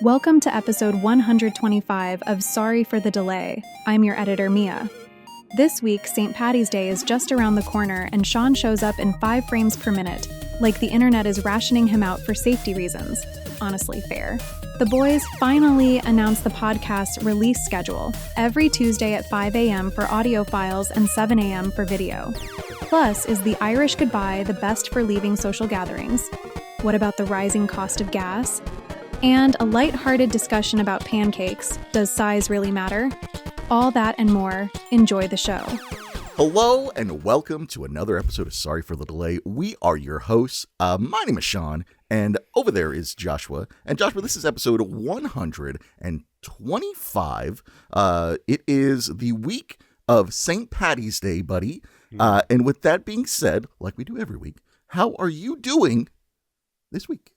Welcome to episode 125 of Sorry for the Delay. I'm your editor, Mia. This week, St. Paddy's Day is just around the corner and Sean shows up in 5 frames per minute, like the internet is rationing him out for safety reasons. Honestly, fair. The boys finally announced the podcast's release schedule, every Tuesday at 5 a.m. for audio files and 7 a.m. for video. Plus, is the Irish goodbye the best for leaving social gatherings? What about the rising cost of gas? And a light-hearted discussion about pancakes. Does size really matter? All that and more. Enjoy the show. Hello and welcome to another episode of Sorry for the Delay. We are your hosts. My name is Sean, and over there is Joshua. And Joshua, this is episode 125. It is the week of St. Paddy's Day, buddy. And with that being said, like we do every week, how are you doing this week?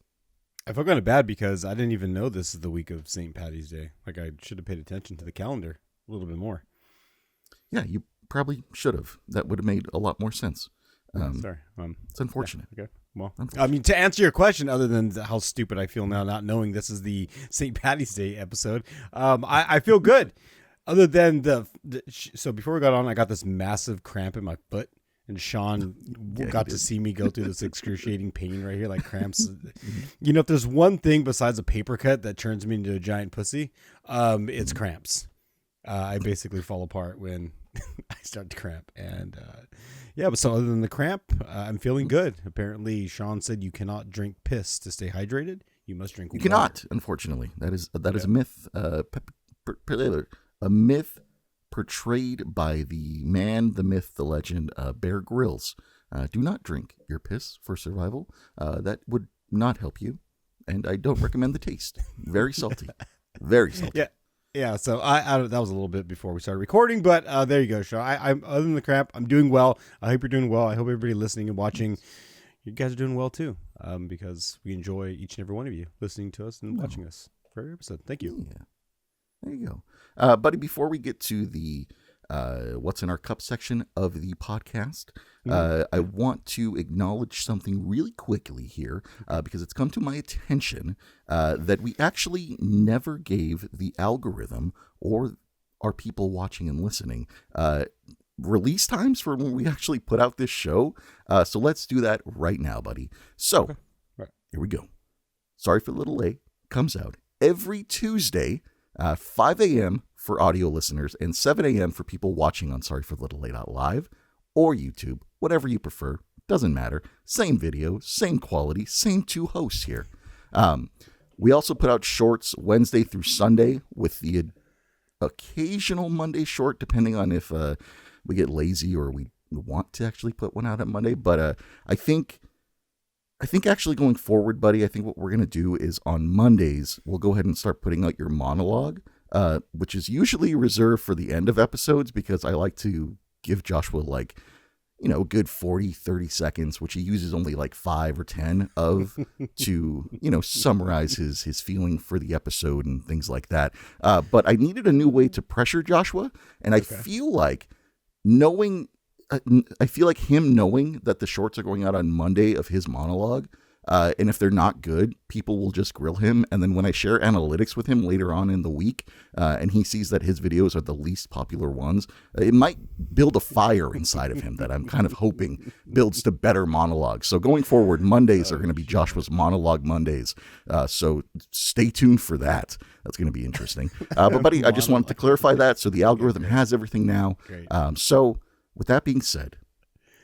I feel kind of bad because I didn't even know this is the week of St. Paddy's Day. Like, I should have paid attention to the calendar a little bit more. Yeah, you probably should have. That would have made a lot more sense. Sorry. It's unfortunate. Yeah, okay. Well, I mean, to answer your question, other than how stupid I feel now not knowing this is the St. Paddy's Day episode, I feel good. Other than so before we got on, I got this massive cramp in my foot. And Sean got to see me go through this excruciating pain right here, like cramps. You know, if there's one thing besides a paper cut that turns me into a giant pussy, it's cramps. I basically fall apart when I start to cramp. And but so other than the cramp, I'm feeling good. Apparently, Sean said you cannot drink piss to stay hydrated. You must drink water. You cannot, unfortunately. That is a myth. A myth portrayed by the man, the myth, the legend, Bear Grylls. Do not drink your piss for survival. That would not help you, and I don't recommend the taste. Very salty. Very salty. Yeah. So I that was a little bit before we started recording, but there you go, Sean. I'm other than the cramp, I'm doing well. I hope you're doing well. I hope everybody listening and watching, you guys are doing well too, because we enjoy each and every one of you listening to us and watching us for every episode. Thank you. Yeah. There you go. Buddy, before we get to the what's in our cup section of the podcast, I want to acknowledge something really quickly here because it's come to my attention that we actually never gave the algorithm or our people watching and listening release times for when we actually put out this show. So let's do that right now, buddy. So Here we go. Sorry for the delay. Comes out every Tuesday. 5 a.m. for audio listeners and 7 a.m. for people watching on Sorry for the Delay Live or YouTube, whatever you prefer. Doesn't matter. Same video, same quality, same 2 hosts here. We also put out shorts Wednesday through Sunday with the occasional Monday short, depending on if we get lazy or we want to actually put one out on Monday. But I think actually going forward, buddy, I think what we're going to do is on Mondays, we'll go ahead and start putting out your monologue, which is usually reserved for the end of episodes because I like to give Joshua a good 40, 30 seconds, which he uses only like 5 or 10 of to, summarize his feeling for the episode and things like that. But I needed a new way to pressure Joshua. And I feel like him knowing that the shorts are going out on Monday of his monologue, and if they're not good, people will just grill him. And then when I share analytics with him later on in the week, and he sees that his videos are the least popular ones, it might build a fire inside of him that I'm kind of hoping builds to better monologues. So going forward, Mondays are going to be Joshua's Monologue Mondays. So stay tuned for that. That's going to be interesting. But buddy, I just wanted to clarify that. So the algorithm has everything now. So with that being said,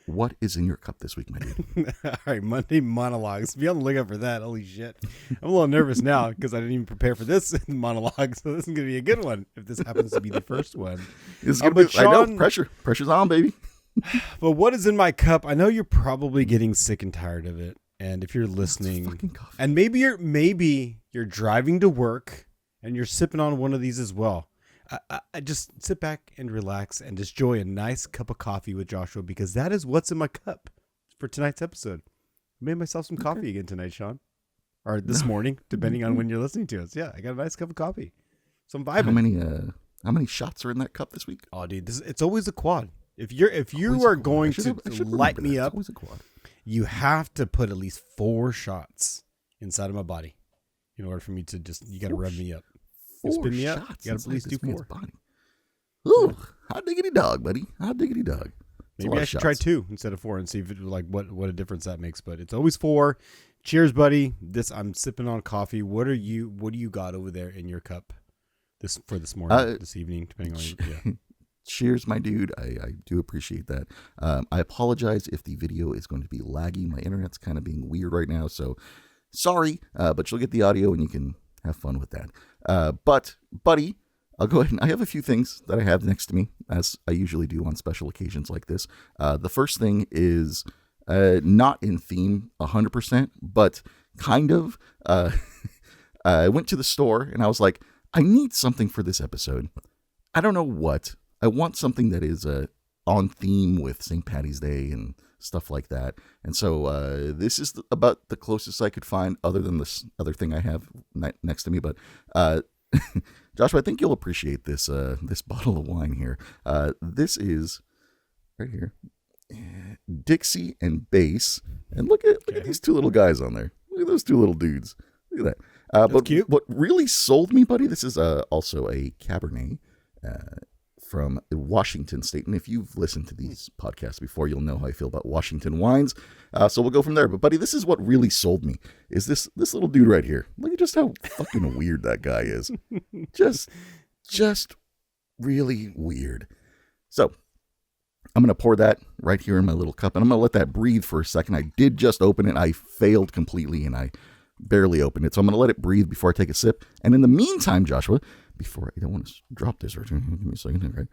what is in your cup this week, my dude? All right, Monday monologues. Be on the lookout for that. Holy shit. I'm a little nervous now because I didn't even prepare for this monologue, so this is going to be a good one if this happens to be the first one. I know, pressure's on, baby. But what is in my cup? I know you're probably getting sick and tired of it, and if you're listening, and maybe you're driving to work and you're sipping on one of these as well. I just sit back and relax and just enjoy a nice cup of coffee with Joshua because that is what's in my cup for tonight's episode. I made myself some coffee again tonight, Sean. Or this morning, depending on when you're listening to us. Yeah, I got a nice cup of coffee. So I'm vibing. How many shots are in that cup this week? Oh, dude, it's always a quad. If you are going to light me up, you have to put at least 4 shots inside of my body. in order for me to you got to rev me up. 4 Spin me shots. up. You got to at least do this man's 4. Body. Ooh, hot diggity dog, buddy. Hot diggity dog. Maybe I should try 2 instead of 4 and see if what a difference that makes. But it's always 4. Cheers, buddy. I'm sipping on coffee. What do you got over there in your cup this morning, this evening, depending on Cheers, my dude. I do appreciate that. I apologize if the video is going to be laggy. My internet's kind of being weird right now, so sorry. But you'll get the audio and you can have fun with that. But buddy, I'll go ahead and I have a few things that I have next to me, as I usually do on special occasions like this. The first thing is not in theme 100%, but kind of. I went to the store and I was like, I need something for this episode. I don't know what. I want something that is on theme with St. Paddy's Day and stuff like that. And so this is about the closest I could find other than this other thing I have next to me. But Joshua, I think you'll appreciate this this bottle of wine here. This is right here, Dixie and Bass. And look at these 2 little guys on there. Look at those 2 little dudes. Look at that. But cute. What really sold me, buddy, this is also a Cabernet from Washington State. And if you've listened to these podcasts before, you'll know how I feel about Washington wines. So we'll go from there. But buddy, this is what really sold me, is this little dude right here. Look at just how fucking weird that guy is. Just really weird. So I'm going to pour that right here in my little cup, and I'm going to let that breathe for a second. I did just open it. I failed completely, and I barely opened it. So I'm going to let it breathe before I take a sip. And in the meantime, Joshua, I don't want to drop this. Give me a second. Right.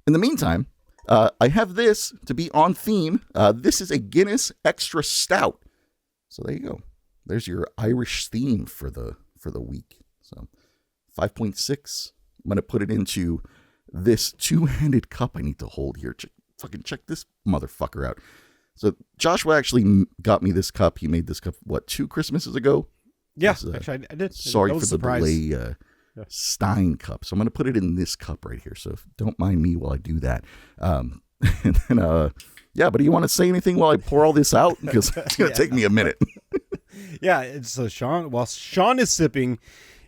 In the meantime, I have this to be on theme. This is a Guinness Extra Stout. So there you go. There's your Irish theme for the week. So 5.6. I'm going to put it into this 2-handed cup I need to hold here. Check this motherfucker out. So Joshua actually got me this cup. He made this cup, 2 Christmases ago? Yeah, actually I did. Sorry for the delay. Stein cup. So I'm going to put it in this cup right here. So don't mind me while I do that. And then, but do you want to say anything while I pour all this out? Because it's going to take me a minute. Yeah. So while Sean is sipping,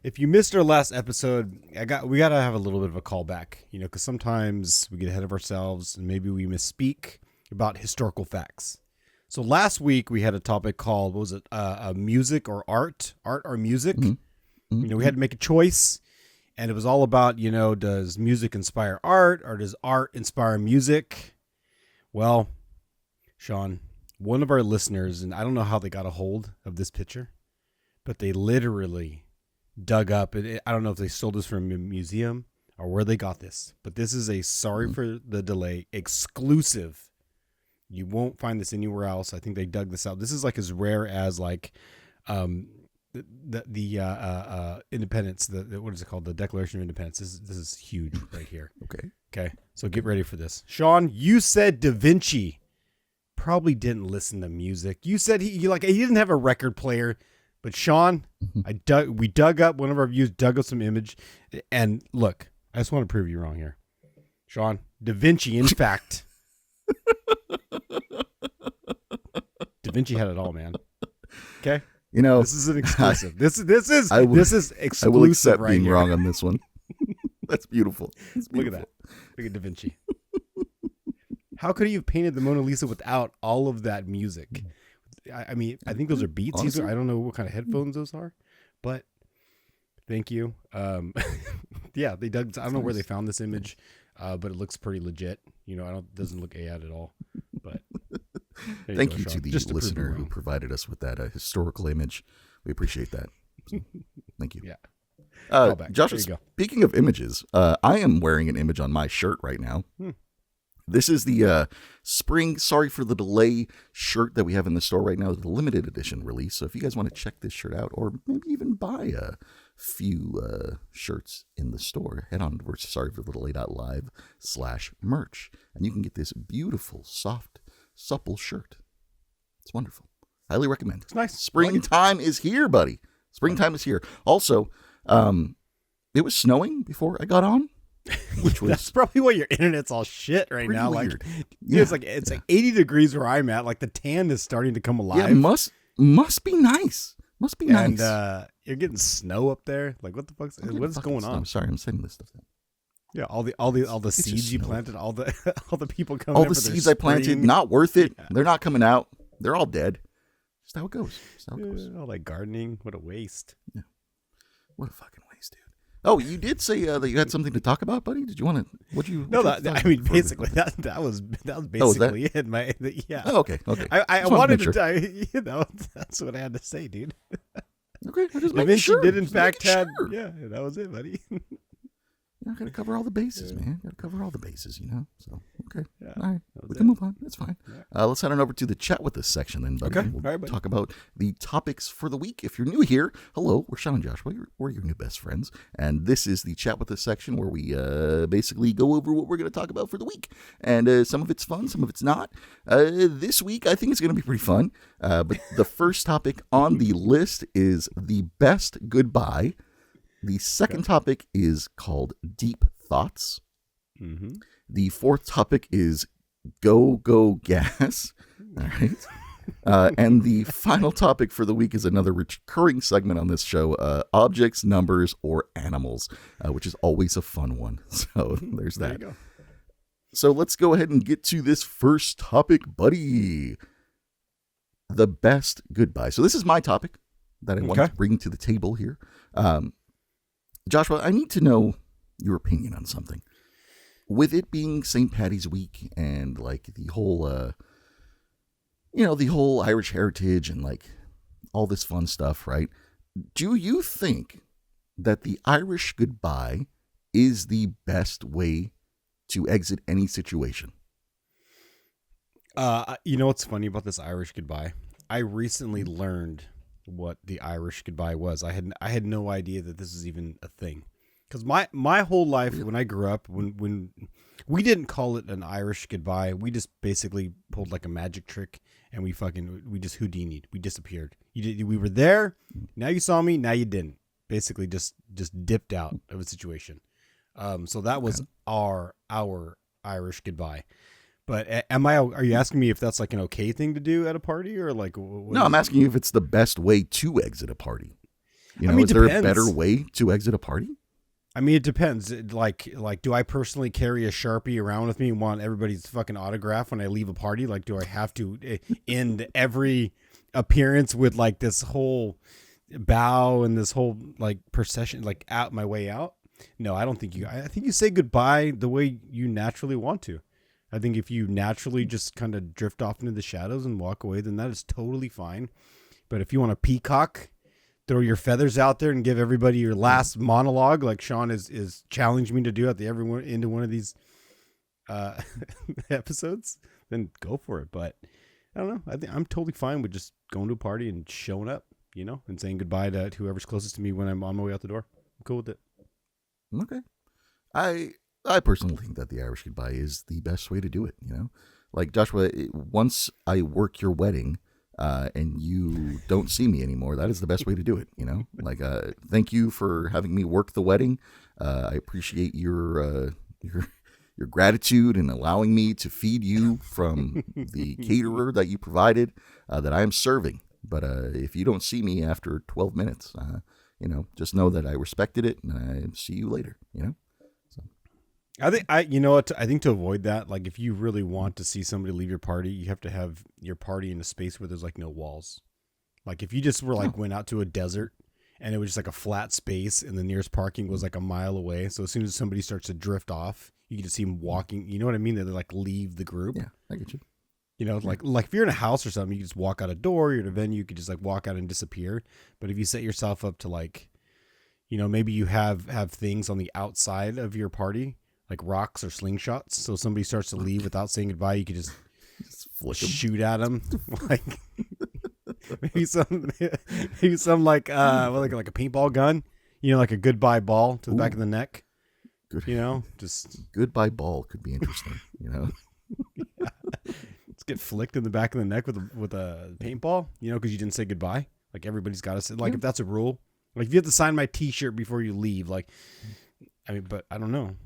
if you missed our last episode, we got to have a little bit of a callback, because sometimes we get ahead of ourselves and maybe we misspeak about historical facts. So last week we had a topic called, what was it? Music or art or music. Mm-hmm. We had to make a choice, and it was all about, does music inspire art or does art inspire music? Well, Sean, one of our listeners, and I don't know how they got a hold of this picture, but they literally dug up. I don't know if they stole this from a museum or where they got this, but this is a Sorry for the Delay exclusive. You won't find this anywhere else. I think they dug this out. This is like as rare as like, the independence, what is it called? The Declaration of Independence. This is huge right here. Okay. So get ready for this. Sean, you said Da Vinci probably didn't listen to music. You said he didn't have a record player, but Sean, we dug up, one of our views dug up some image, and look, I just want to prove you wrong here. Sean, Da Vinci, in fact, Da Vinci had it all, man. Okay. This is an exclusive. This is exclusive. I will accept right being here. wrong on this one. That's beautiful. Look at that. Look at Da Vinci. How could he have painted the Mona Lisa without all of that music? I mean, I think those are Beats. Honestly? I don't know what kind of headphones those are, but thank you. Yeah, they dug. I don't know where they found this image, but it looks pretty legit. It doesn't look AI at all. But thank you to the listener who provided us with that historical image. We appreciate that. So, thank you. Yeah. Josh, speaking of images, I am wearing an image on my shirt right now. This is the spring Sorry for the Delay shirt that we have in the store right now. The limited edition release. So if you guys want to check this shirt out, or maybe even buy a few shirts in the store, head on over to sorryforthedelay.live/merch, and you can get this beautiful, soft, supple shirt. It's wonderful. Highly recommend. It's nice. Springtime is here, buddy. Springtime is here. Also, it was snowing before I got on, which was that's probably why your internet's all shit right now. Weird. Like it's like 80 degrees where I'm at. Like the tan is starting to come alive. Yeah, it must be nice. Must be nice. You're getting snow up there. Like, what the fuck's what is going on? I'm sorry, I'm sending this stuff down. Yeah, all the seeds you planted, all the people coming. All the seeds I planted, not worth it. Yeah. They're not coming out. They're all dead. Just how it goes. All that gardening, what a waste. Yeah, what a fucking waste, dude. Oh, you did say that you had something to talk about, buddy. Did you want to? What you? No, I mean basically that was basically it. Yeah. Oh, okay. I wanted to tell you. That's what I had to say, dude. Okay, I just making sure. Did in fact had that was it, buddy. I gotta cover all the bases, man. Gotta cover all the bases, So okay, yeah, all right, we can move on. That's fine. Yeah. Let's head on over to the chat with this section then, buddy. Okay, We'll all right, buddy. Talk about the topics for the week. If you're new here, hello, we're Sean and Joshua. We're your new best friends, and this is the chat with this section where we basically go over what we're going to talk about for the week, and some of it's fun, some of it's not. This week, I think it's going to be pretty fun. But the first topic on the list is the best goodbye. The second topic is called Deep Thoughts. Mm-hmm. The fourth topic is Go Gas. All right. And the final topic for the week is another recurring segment on this show, Objects, Numbers, or Animals, which is always a fun one. So there's that. There you go. So let's go ahead and get to this first topic, buddy. The best goodbye. So this is my topic that I want to bring to the table here. Joshua, I need to know your opinion on something. With it being St. Paddy's week and like the whole, the whole Irish heritage and like all this fun stuff, right? Do you think that the Irish goodbye is the best way to exit any situation? You know what's funny about this Irish goodbye? I recently learned what the Irish goodbye was. I had no idea that this is even a thing. Because my whole life, when I grew up, when we didn't call it an Irish goodbye, we just basically pulled like a magic trick and we just Houdini'd. We disappeared. We were there. Now you saw me. Now you didn't. Basically, just dipped out of a situation. So that was our Irish goodbye. But are you asking me if that's like an okay thing to do at a party or like? No, I'm asking you if it's the best way to exit a party. Is it there depends. a better way to exit a party? I mean, it depends. Like, do I personally carry a Sharpie around with me and want everybody's fucking autograph when I leave a party? Like, do I have to end every appearance with like this whole bow and this whole like procession, like out my way out? No, I don't think I think you say goodbye the way you naturally want to. I think if you naturally just kind of drift off into the shadows and walk away, then that is totally fine. But if you want to peacock, throw your feathers out there and give everybody your last monologue, like Sean is challenged me to do at the into one of these episodes, then go for it. But I don't know. I think I'm totally fine with just going to a party and showing up, and saying goodbye to whoever's closest to me when I'm on my way out the door. I'm cool with it. Okay. I personally think that the Irish goodbye is the best way to do it, Like, Joshua, once I work your wedding and you don't see me anymore, that is the best way to do it, Like, thank you for having me work the wedding. I appreciate your gratitude and allowing me to feed you from the caterer that you provided that I am serving. But if you don't see me after 12 minutes, just know that I respected it and I see you later, I think I think to avoid that, like if you really want to see somebody leave your party, you have to have your party in a space where there's like no walls. Like if you just went out to a desert and it was just like a flat space and the nearest parking was like a mile away. So as soon as somebody starts to drift off, you can just see them walking. You know what I mean? They like leave the group. Yeah, I get you. Like if you're in a house or something, you can just walk out a door. You're at a venue, you could just like walk out and disappear. But if you set yourself up to like, maybe you have things on the outside of your party, like rocks or slingshots. So somebody starts to leave without saying goodbye, you could just shoot at them. Like maybe some like like a paintball gun, like a goodbye ball to the back of the neck. Good. Just goodbye ball could be interesting, Yeah. Just get flicked in the back of the neck with a paintball, because you didn't say goodbye. Like everybody's got to say, like if that's a rule, like if you have to sign my T-shirt before you leave, like, I mean, but I don't know.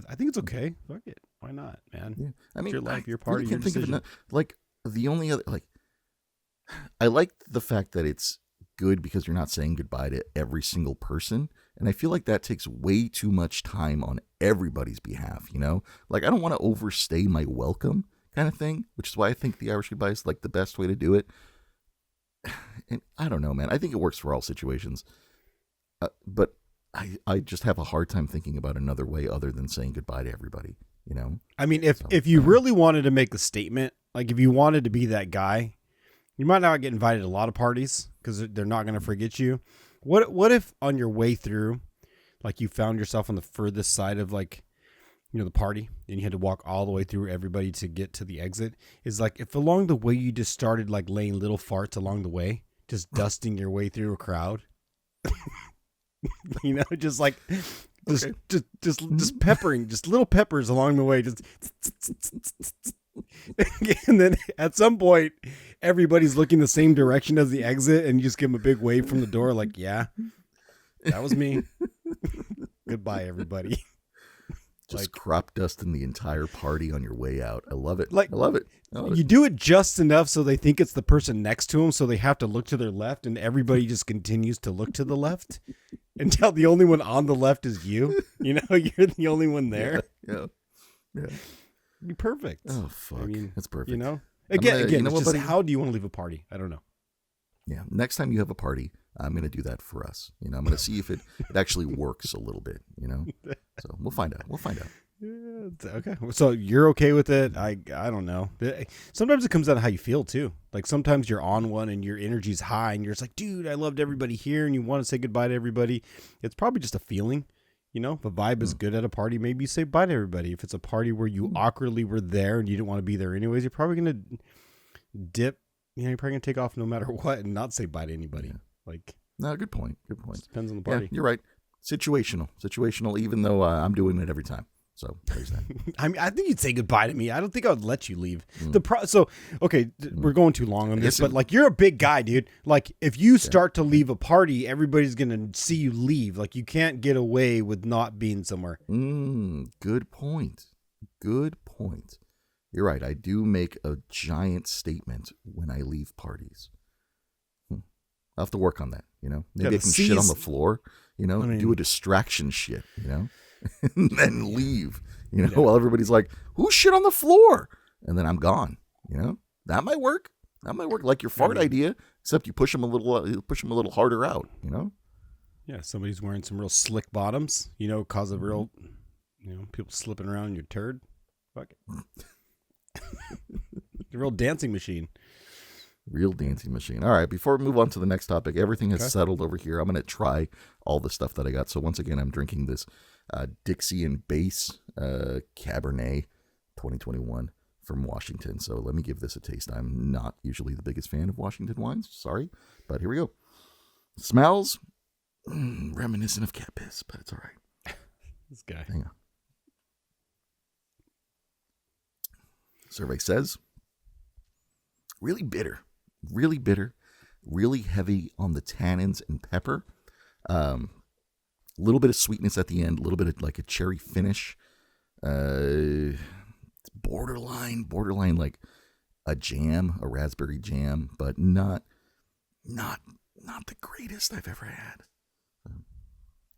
I think it's okay. Fuck it. Why not, man? Yeah. I mean, it's your life, your really party, your decision. Like the only other, like, I like the fact that it's good because you're not saying goodbye to every single person. And I feel like that takes way too much time on everybody's behalf, you know? Like, I don't want to overstay my welcome kind of thing, which is why I think the Irish goodbye is like the best way to do it. And I don't know, man. I think it works for all situations. But I just have a hard time thinking about another way other than saying goodbye to everybody, you know? I mean, if you really wanted to make a statement, like if you wanted to be that guy, you might not get invited to a lot of parties because they're not going to forget you. What if on your way through, like you found yourself on the furthest side of like, you know, the party and you had to walk all the way through everybody to get to the exit? Is like if along the way you just started like laying little farts along the way, just dusting your way through a crowd, you know, just like just peppering, just little peppers along the way, just. And then at some point everybody's looking the same direction as the exit and you just give them a big wave from the door like, yeah, that was me. Goodbye, everybody. Just like, crop dusting the entire party on your way out. I love it. Like, I love it. You do it just enough so they think it's the person next to them, so they have to look to their left, and everybody just continues to look to the left until the only one on the left is you. You know, you're the only one there. Yeah. Be perfect. Oh, fuck. I mean, that's perfect. You know, again, you know it's what, just buddy? how do you want to leave a party? I don't know. Yeah. Next time you have a party, I'm going to do that for us. You know, I'm going to see if it actually works a little bit, you know? So we'll find out. Yeah, okay. So you're okay with it? I don't know. Sometimes it comes out of how you feel too. Like sometimes you're on one and your energy's high and you're just like, dude, I loved everybody here, and you want to say goodbye to everybody. It's probably just a feeling. You know, if a vibe is good at a party, maybe you say bye to everybody. If it's a party where you awkwardly were there and you didn't want to be there anyways, you're probably going to dip. You know, you're probably going to take off no matter what and not say bye to anybody. Yeah. Like, no, good point. Depends on the party. Yeah, you're right. Situational, even though I'm doing it every time. So there's that. I mean, I think you'd say goodbye to me. I don't think I would let you leave. We're going too long on this, but like you're a big guy, dude. Like if you start to leave a party, everybody's gonna see you leave. Like you can't get away with not being somewhere. Good point. You're right. I do make a giant statement when I leave parties. I'll have to work on that. You know, maybe I can shit on the floor. You know, do a distraction shit. You know. And then leave, you know, while everybody's like, who shit on the floor? And then I'm gone, you know, that might work. Like your fart idea, except you push them a little harder out, you know? Yeah. Somebody's wearing some real slick bottoms, you know, cause a real, you know, people slipping around in your turd. Fuck it. The real dancing machine. All right. Before we move on to the next topic, everything has settled over here. I'm going to try all the stuff that I got. So once again, I'm drinking this Dixie and Base Cabernet 2021 from Washington. So let me give this a taste. I'm not usually the biggest fan of Washington wines. Sorry. But here we go. Smells reminiscent of cat piss, but it's all right. This guy. Hang on. Survey says really bitter, really heavy on the tannins and pepper. Little bit of sweetness at the end, a little bit of like a cherry finish. It's borderline like a jam, a raspberry jam, but not the greatest I've ever had.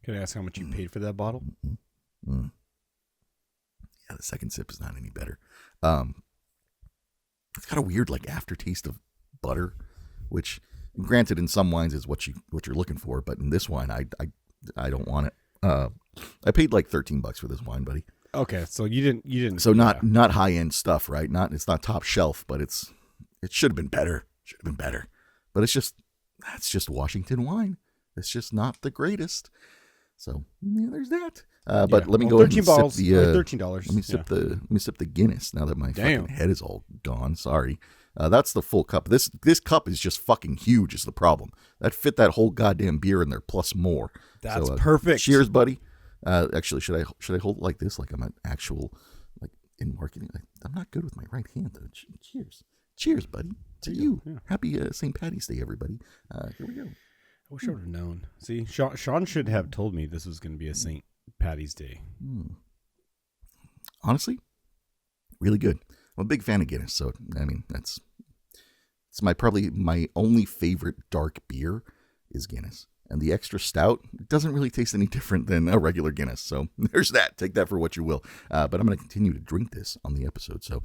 Can I ask how much you paid for that bottle? Yeah, the second sip is not any better. It's got a weird like aftertaste of butter, which granted in some wines is what you're looking for, but in this wine I don't want it. I paid like $13 for this wine, buddy. Okay, so you didn't. So not high end stuff, right? It's not top shelf, but it should have been better. But that's just Washington wine. It's just not the greatest. So yeah, there's that. But let me go ahead and sip the $13. Let me sip the Guinness now that my fucking head is all gone. Sorry. That's the full cup. This cup is just fucking huge is the problem. That fit that whole goddamn beer in there plus more. That's perfect. Cheers, buddy. Actually, should I hold it like this? Like I'm an actual, like in marketing. I'm not good with my right hand though. Cheers, buddy. To you. Yeah. Happy St. Patty's Day, everybody. Here we go. I wish I would have known. See, Sean should have told me this was going to be a St. Patty's Day. Honestly, really good. I'm a big fan of Guinness, so I mean it's probably my only favorite dark beer. is Guinness. And the extra stout doesn't really taste any different than a regular Guinness. So there's that. Take that for what you will. But I'm going to continue to drink this on the episode. So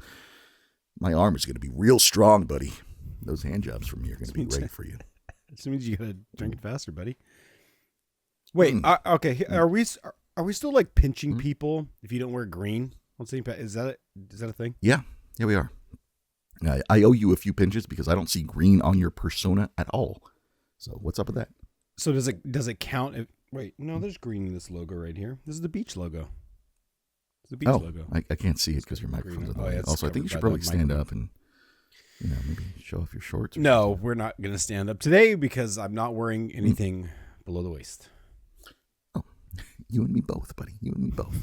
my arm is going to be real strong, buddy. Those hand jobs from me are going to be ready for you. This means you got to drink it faster, buddy. Wait, okay. Are we still like pinching people if you don't wear green on St. Pat? Is that a thing? Yeah, we are. I owe you a few pinches because I don't see green on your persona at all. So what's up with that? So does it count? Wait, no, there's green in this logo right here. This is the beach logo. It's the beach logo. I can't see it because your microphone's in the way. Also, I think you should probably stand up and maybe show off your shorts. No, we're not going to stand up today because I'm not wearing anything below the waist. Oh, you and me both, buddy. You and me both.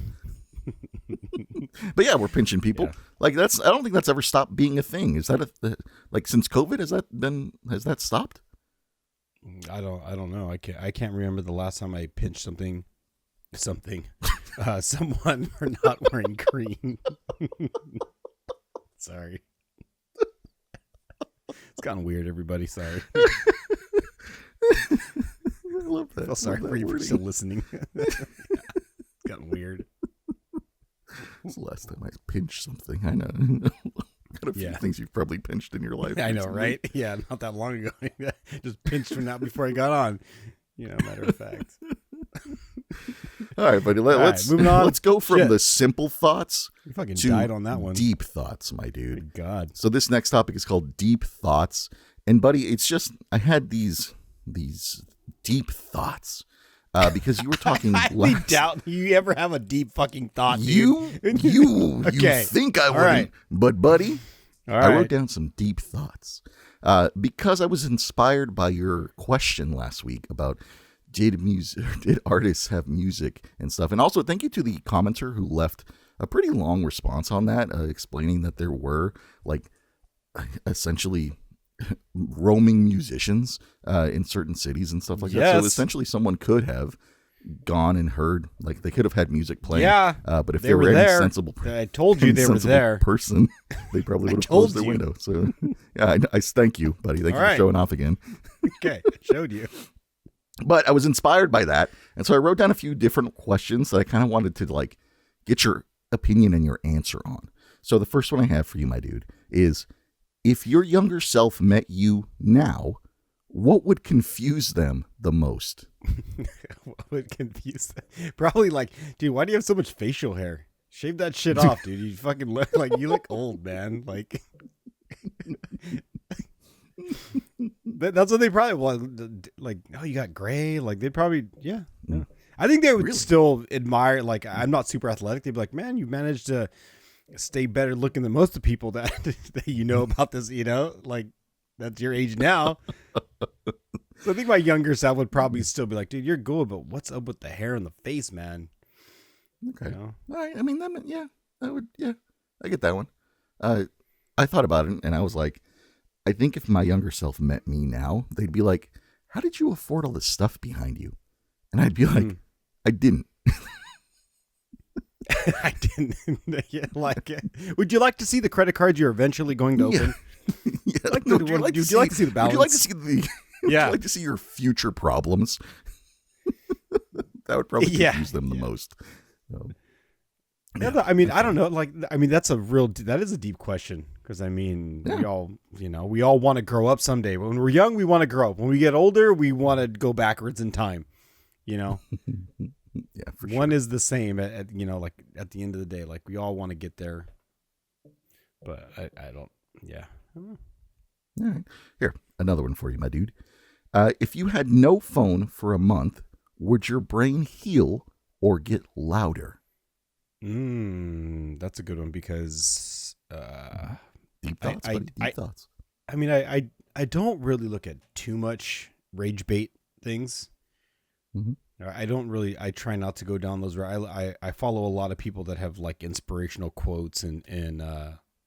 But yeah, we're pinching people. Yeah. Like I don't think that's ever stopped being a thing. Is that like since COVID? Has that stopped? I don't know. I can't remember the last time I pinched someone for not wearing green. Sorry. It's gotten weird, everybody. Sorry. I love that. I feel sorry for you for still listening. It's gotten weird. When's the last time I pinched something? I know. Got a few things you've probably pinched in your life. I know, right? Yeah, not that long ago. Just pinched from that before I got on. Matter of fact. All right, buddy. Let's moving on. Let's go from the simple thoughts you fucking died on that one. Deep thoughts, my dude. Good God. So this next topic is called deep thoughts, and buddy, it's just I had these deep thoughts. Because you were talking I doubt you ever have a deep fucking thought, dude. You think I wouldn't. Right. But, buddy, I wrote down some deep thoughts. Because I was inspired by your question last week about did artists have music and stuff. And also, thank you to the commenter who left a pretty long response on that, explaining that there were, like, essentially roaming musicians in certain cities and stuff like that. So essentially someone could have gone and heard, like they could have had music playing. Yeah. But if they were any sensible I told you they were there person, they probably would have closed their window. So yeah, I thank you, buddy. Thank you for showing off again. Okay, I showed you. But I was inspired by that. And so I wrote down a few different questions that I kind of wanted to like get your opinion and your answer on. So the first one I have for you, my dude, is if your younger self met you now, what would confuse them the most? What would confuse them? Probably like, dude, why do you have so much facial hair? Shave that shit off, dude. You fucking look like you look old, man. Like, that's what they probably want. Like, oh, you got gray. Like, they'd probably, yeah. I think they would still admire. Like, I'm not super athletic. They'd be like, man, you managed to stay better looking than most of the people that you know about this, like that's your age now. So I think my younger self would probably still be like, dude, you're good, but what's up with the hair and the face, man? Okay. All right. I mean, I get that one. I thought about it and I was like, I think if my younger self met me now, they'd be like, how did you afford all this stuff behind you? And I'd be like, I didn't. I didn't. Would you like to see the credit cards you're eventually going to open? Would you like to see the balance? Would you like to see would you like to see your future problems? That would probably confuse them the most. So, I mean, I don't know. Like, I mean, that is a deep question because I mean, we all want to grow up someday. When we're young, we want to grow up. When we get older, we want to go backwards in time. Yeah, for sure. One is the same at like at the end of the day, like we all want to get there, but I don't. Yeah. All right. Here, another one for you, my dude. If you had no phone for a month, would your brain heal or get louder? That's a good one because deep thoughts. Deep thoughts. I mean, I don't really look at too much rage bait things. Mm-hmm. I try not to go down those roads. I follow a lot of people that have like inspirational quotes and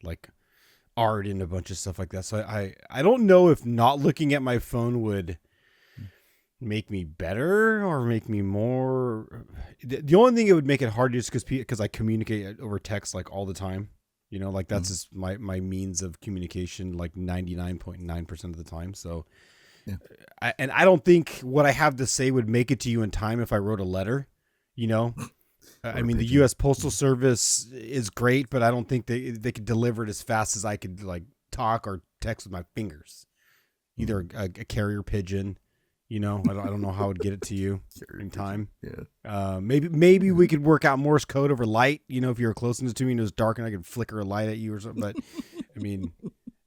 like art and a bunch of stuff like that. So I don't know if not looking at my phone would make me better or make me more. The only thing it would make it hard is because I communicate over text like all the time. Like that's just my means of communication like 99.9% of the time. So And I don't think what I have to say would make it to you in time if I wrote a letter, you know? I mean, the U.S. Postal Service is great, but I don't think they could deliver it as fast as I could like talk or text with my fingers. Either a carrier pigeon, you know, I don't know how I would get it to you in time. Yeah. Maybe we could work out Morse code over light. You know, if you were close enough to me and it was dark and I could flicker a light at you or something. But I mean,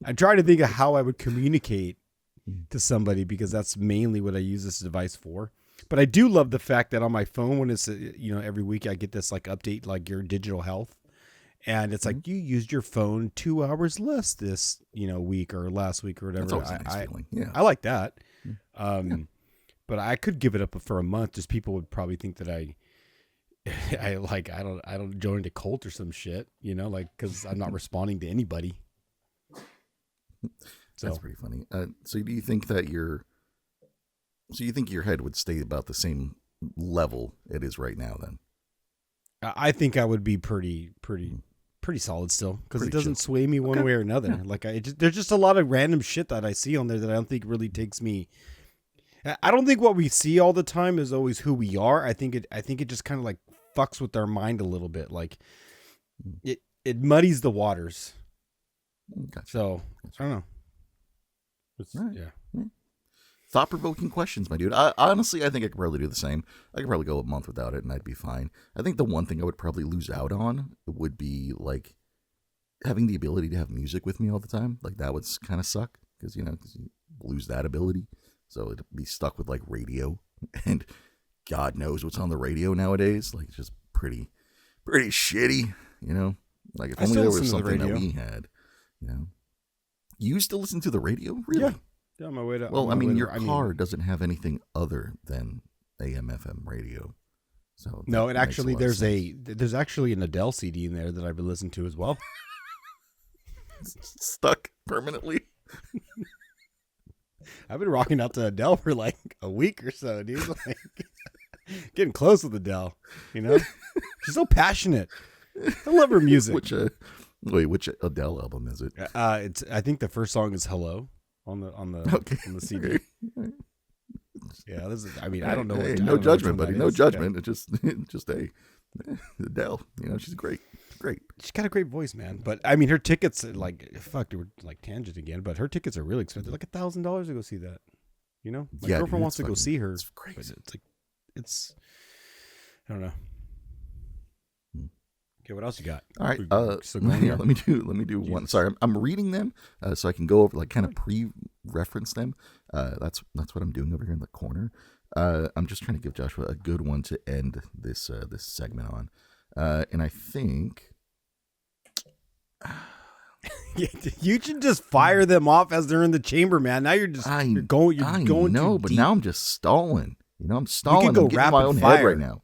I'm trying to think of how I would communicate to somebody because that's mainly what I use this device for. But I do love the fact that on my phone, when it's, you know, every week I get this like update, like your digital health. And it's like, you used your phone 2 hours less this, you know, week or last week or whatever. That's always a nice feeling. Yeah. I like that. But I could give it up for a month. Just people would probably think that I don't join a cult or some shit, you know, like, cause I'm not responding to anybody. So. That's pretty funny. So do you think that your head would stay about the same level it is right now then? I think I would be pretty solid still because it doesn't sway me one way or another. Yeah. Like there's just a lot of random shit that I see on there that I don't think really takes me. I don't think what we see all the time is always who we are. I think it just kind of like fucks with our mind a little bit. Like it muddies the waters. Gotcha. So I don't know. Right. Yeah. Thought-provoking questions, my dude. Honestly, I think I could probably do the same. I could probably go a month without it, and I'd be fine. I think the one thing I would probably lose out on would be, like, having the ability to have music with me all the time. Like, that would kind of suck, because, you lose that ability. So it'd be stuck with, like, radio, and God knows what's on the radio nowadays. Like, it's just pretty shitty, you know? Like, if only there was something that we had, you know? You used to listen to the radio? Really? Yeah. Yeah, on my way to. Well, I mean, your car doesn't have anything other than AM/FM radio. So no, it actually there's actually an Adele CD in there that I've been listening to as well. Stuck permanently. I've been rocking out to Adele for like a week or so, dude. Like getting close with Adele, you know. She's so passionate. I love her music. Which Adele album is it? I think the first song is "Hello." On the CD. Okay. Yeah, this is. I mean, I don't know. Hey, no judgment, buddy. No judgment. Yeah. It's just Adele. You know, she's great. She's got a great voice, man. But I mean, her tickets, like, fuck, they were like tangent again. But her tickets are really expensive, like $1,000 to go see that. You know, my girlfriend wants to go see her. It's crazy. It's I don't know. Okay, what else you got? All right, let me do one. Sorry, I'm reading them so I can go over, like, kind of pre-reference them. That's what I'm doing over here in the corner. I'm just trying to give Joshua a good one to end this segment on, and I think you should just fire them off as they're in the chamber, man. Now you're going. No, but deep. now I'm just stalling. You know, I'm stalling. You can go I'm getting in my own head right now.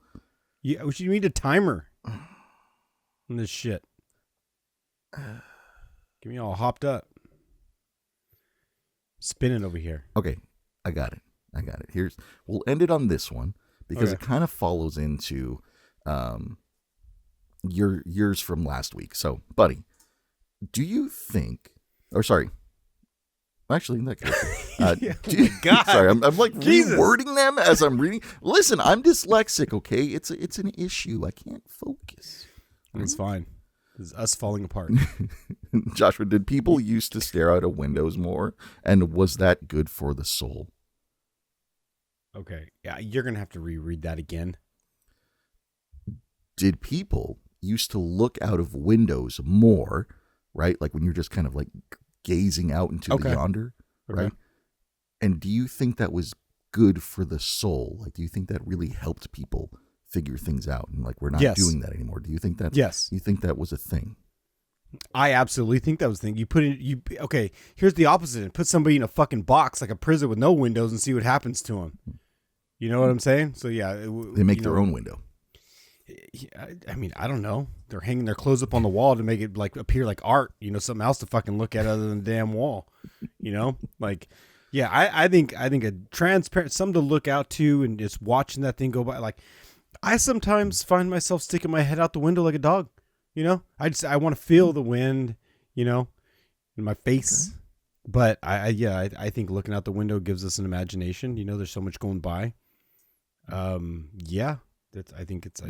Yeah, we should need a timer. On this shit. Get me all hopped up. Spinning over here. Okay, I got it. We'll end it on this one because it kind of follows into yours from last week. So, buddy, do you think? Or sorry, actually, in that case, God, sorry, I'm like rewording them as I'm reading. Listen, I'm dyslexic. Okay, it's an issue. I can't focus. It's fine. It's us falling apart. Joshua, did people used to stare out of windows more? And was that good for the soul? Okay. Yeah, you're going to have to reread that again. Did people used to look out of windows more, right? Like when you're just kind of like gazing out into the yonder, right? And do you think that was good for the soul? Like, do you think that really helped people figure things out, and like we're not doing that anymore? Do you think that? Yes. You think that was a thing? I absolutely think that was a thing. Okay, here's the opposite. Put somebody in a fucking box like a prison with no windows and see what happens to them. You know what I'm saying? So yeah, they make their own window. I mean, I don't know. They're hanging their clothes up on the wall to make it like appear like art. You know, something else to fucking look at other than the damn wall. You know, like. Yeah, I think a transparent, something to look out to, and just watching that thing go by. Like, I sometimes find myself sticking my head out the window like a dog. You know, I want to feel the wind, you know, in my face. But I think looking out the window gives us an imagination. You know, there's so much going by. I think it's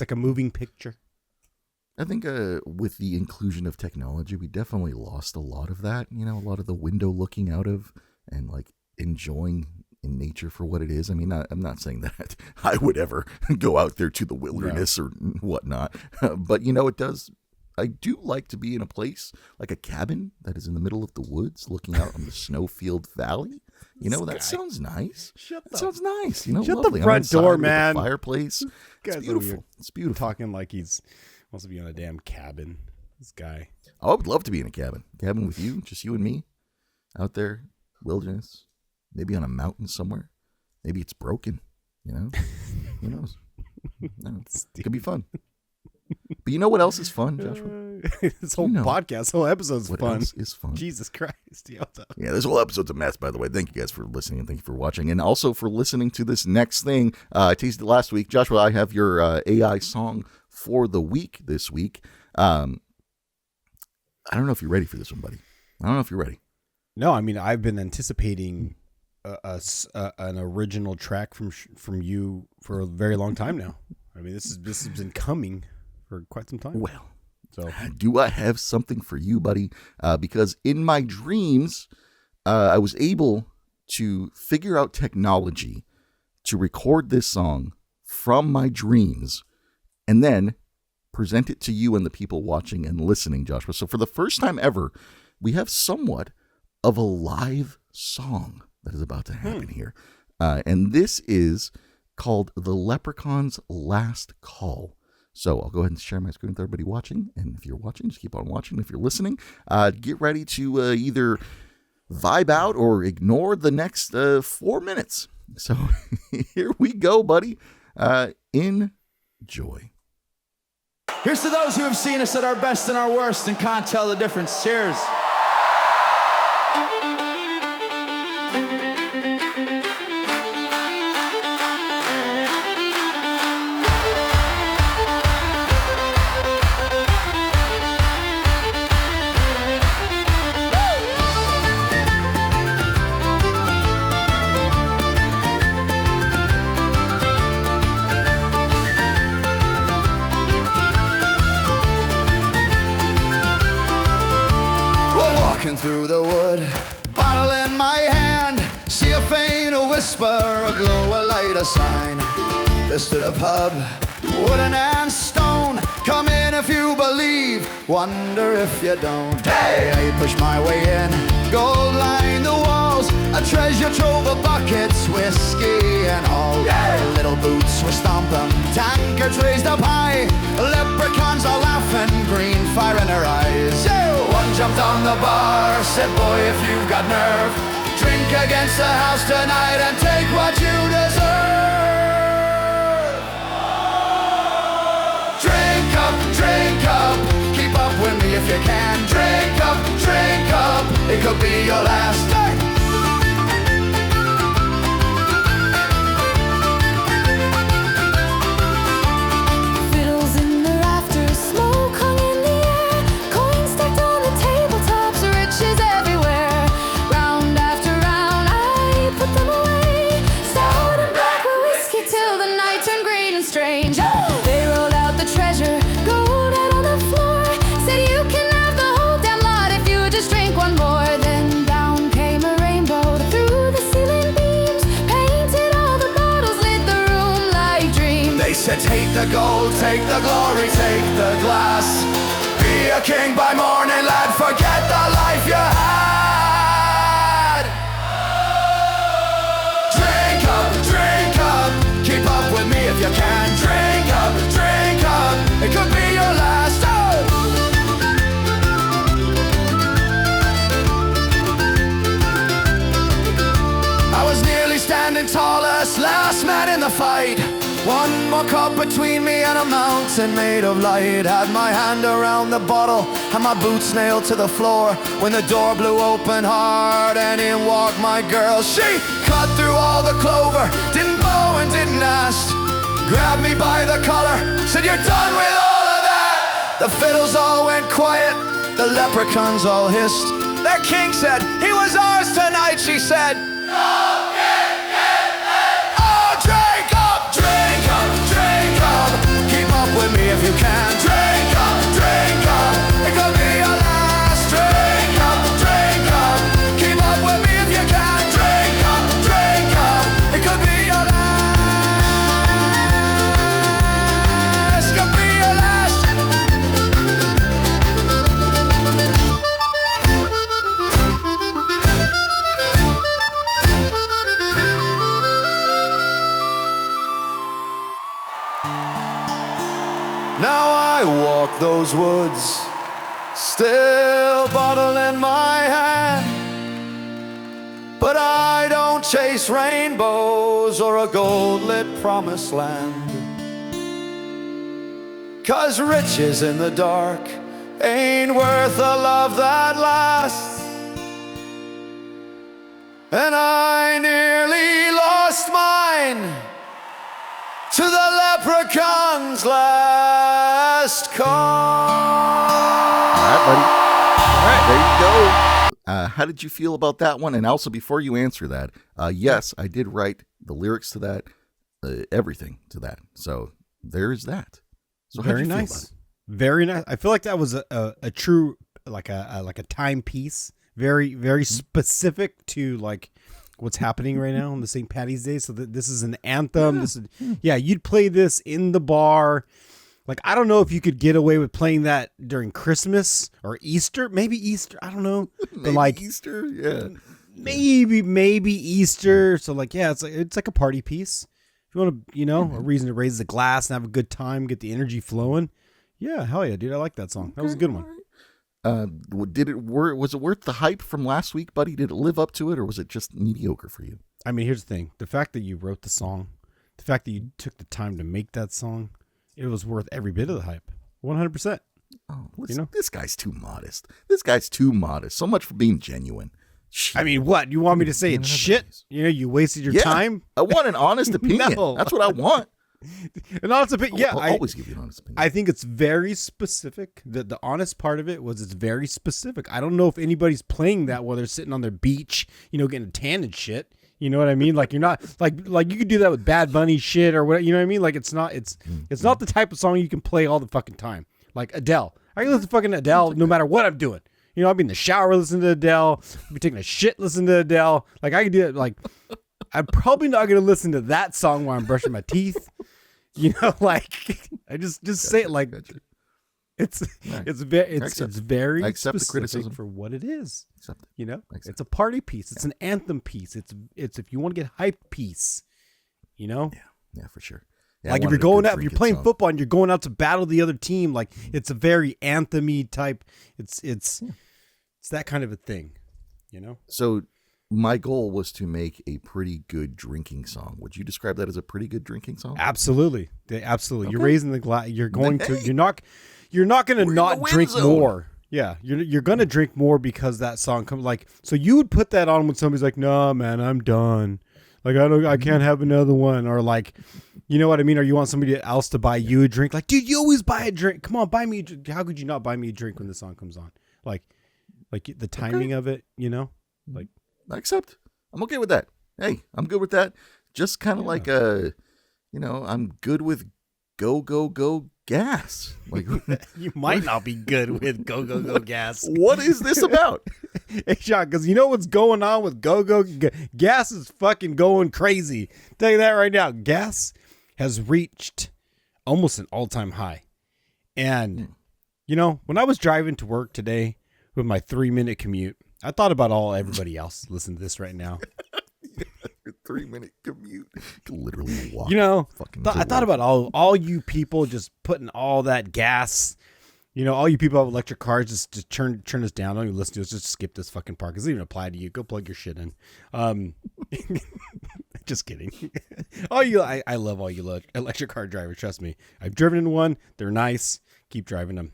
like a moving picture. I think with the inclusion of technology, we definitely lost a lot of that. You know, a lot of the window looking out of and like enjoying in nature for what it is. I mean, I'm not saying that I would ever go out there to the wilderness or whatnot, but you know, I do like to be in a place like a cabin that is in the middle of the woods looking out on the snowfield valley. You know, that sounds nice. That sounds nice. You know, shut lovely. the front door, man. Fireplace. It's beautiful. It's beautiful. Talking like he's wants to be in a damn cabin. This guy. Oh, I would love to be in a cabin. Cabin with you, just you and me, out there, wilderness, maybe on a mountain somewhere. Maybe it's broken. You know, who knows? No, it could be fun. But you know what else is fun, Joshua? This whole podcast, this whole episode's what fun. Else is fun? Jesus Christ. Yeah, this whole episode's a mess, by the way. Thank you guys for listening and thank you for watching. And also for listening to this next thing. I teased it last week. Joshua, I have your AI song for the week this week. I don't know if you're ready for this one, buddy. I don't know if you're ready. No, I mean, I've been anticipating an original track from you for a very long time now. I mean, this has been coming for quite some time. Well, so do I have something for you, buddy? Because in my dreams, I was able to figure out technology to record this song from my dreams and then present it to you and the people watching and listening, Joshua. So for the first time ever, we have somewhat of a live song that is about to happen here. And this is called The Leprechaun's Last Call. So I'll go ahead and share my screen with everybody watching. And if you're watching, just keep on watching. If you're listening, get ready to either vibe out or ignore the next 4 minutes. So here we go, buddy. Enjoy. Here's to those who have seen us at our best and our worst and can't tell the difference. Cheers. Through the wood, bottle in my hand, see a faint a whisper, a glow, a light, a sign. This to the pub, wooden and stone. Come in if you believe, wonder if you don't. Hey, I push my way in, gold line the walls, a treasure trove of buckets, whiskey and all. Yeah. Little boots were stomping, tankards raised up high, leprechauns are laughing, green fire in their eyes. Yeah. One jumped on the bar, said, boy, if you've got nerve, drink against the house tonight and take what you deserve. Drink up, keep up with me if you can. Drink up, it could be your last night. Take the gold, take the glory, take the glass. Be a king by morning, lad, forget the life you had. Drink up, keep up with me if you can. Drink up, it could be your last. I was nearly standing tallest, last man in the fight. One more cup between me and a mountain made of light. Had my hand around the bottle and my boots nailed to the floor when the door blew open hard and in walked my girl. She cut through all the clover, didn't bow and didn't ask. Grabbed me by the collar, said you're done with all of that. The fiddles all went quiet, the leprechauns all hissed. They Where King said, he was ours tonight, she said, oh, drink up, drink up, drink up. Keep up with me if you can. Drink up, drink up. It could be your last. Drink up, drink up. Keep up with me if you can. Drink up, drink up. It could be your last. Could be your last. Now I walk those woods, still bottle in my hand. But I don't chase rainbows or a gold-lit promised land. 'Cause riches in the dark ain't worth a love that lasts. And I nearly lost mine to the Leprechaun's last call. All right, buddy. All right, there you go. How did you feel about that one? And also, before you answer that, yes, I did write the lyrics to that, everything to that. So there's that. So very nice. Very nice. I feel like that was a true, like a timepiece. Very, very specific to like what's happening right now on the St. Paddy's Day. So this is an anthem. You'd play this in the bar. Like, I don't know if you could get away with playing that during Christmas or Easter. Maybe Easter. I don't know. Maybe like Easter. Yeah. Maybe Easter. So like, yeah, it's like a party piece. If you want to, a reason to raise the glass and have a good time, get the energy flowing. Yeah, hell yeah, dude. I like that song. That was a good one. Was it worth the hype from last week, buddy? Did it live up to it, or was it just mediocre for you? I mean, here's the thing: the fact that you wrote the song, the fact that you took the time to make that song, it was worth every bit of the hype. 100%. Oh, listen, this guy's too modest. This guy's too modest. So much for being genuine. Shit. I mean, what you want me to say? It's shit. You wasted your time. I want an honest opinion. No. That's what I want. An honest opinion. Yeah, I'll always give you an honest opinion. I think it's very specific. The honest part of it was it's very specific. I don't know if anybody's playing that while they're sitting on their beach, getting a tan and shit. You know what I mean? Like you're not like you could do that with Bad Bunny shit or whatever. You know what I mean? Like it's not the type of song you can play all the fucking time. Like Adele, I can listen to fucking Adele no matter what I'm doing. I'll be in the shower listening to Adele. I'll be taking a shit listening to Adele. Like I can do it. Like I'm probably not gonna listen to that song while I'm brushing my teeth. Like I just say it like it's very I accept the specific criticism for what it is. Accept It's a party piece. It's an anthem piece. It's if you want to get hype piece. Yeah, for sure. Yeah, like if you're going out, if you're playing football and you're going out to battle the other team, like it's a very anthem-y type. It's that kind of a thing. So my goal was to make a pretty good drinking song. Would you describe that as a pretty good drinking song? Absolutely. Absolutely. Okay. You're raising the glass. You're going to, you're not going to not drink more. Yeah. You're going to drink more because that song comes so you would put that on when somebody's like, no, man, I'm done. Like, I can't have another one. Or like, you know what I mean? Or you want somebody else to buy you a drink. Like, dude, you always buy a drink. Come on, buy me a drink. How could you not buy me a drink when the song comes on? Like the timing of it, like, I accept. I'm okay with that. Hey, I'm good with that. Just kind of like I'm good with go, go, go gas. Like you might not be good with go, go, go gas. What is this about? Hey, Sean, because you know what's going on with go, go, gas is fucking going crazy. Tell you that right now. Gas has reached almost an all-time high. And, when I was driving to work today with my 3-minute commute, I thought about everybody else listening to this right now. 3-minute commute. Literally walk. I thought about all you people just putting all that gas. All you people who have electric cars, just turn this down. Don't even listen to us. Just skip this fucking part. It doesn't even apply to you. Go plug your shit in. Just kidding. I love all you electric car drivers. Trust me. I've driven in one. They're nice. Keep driving them.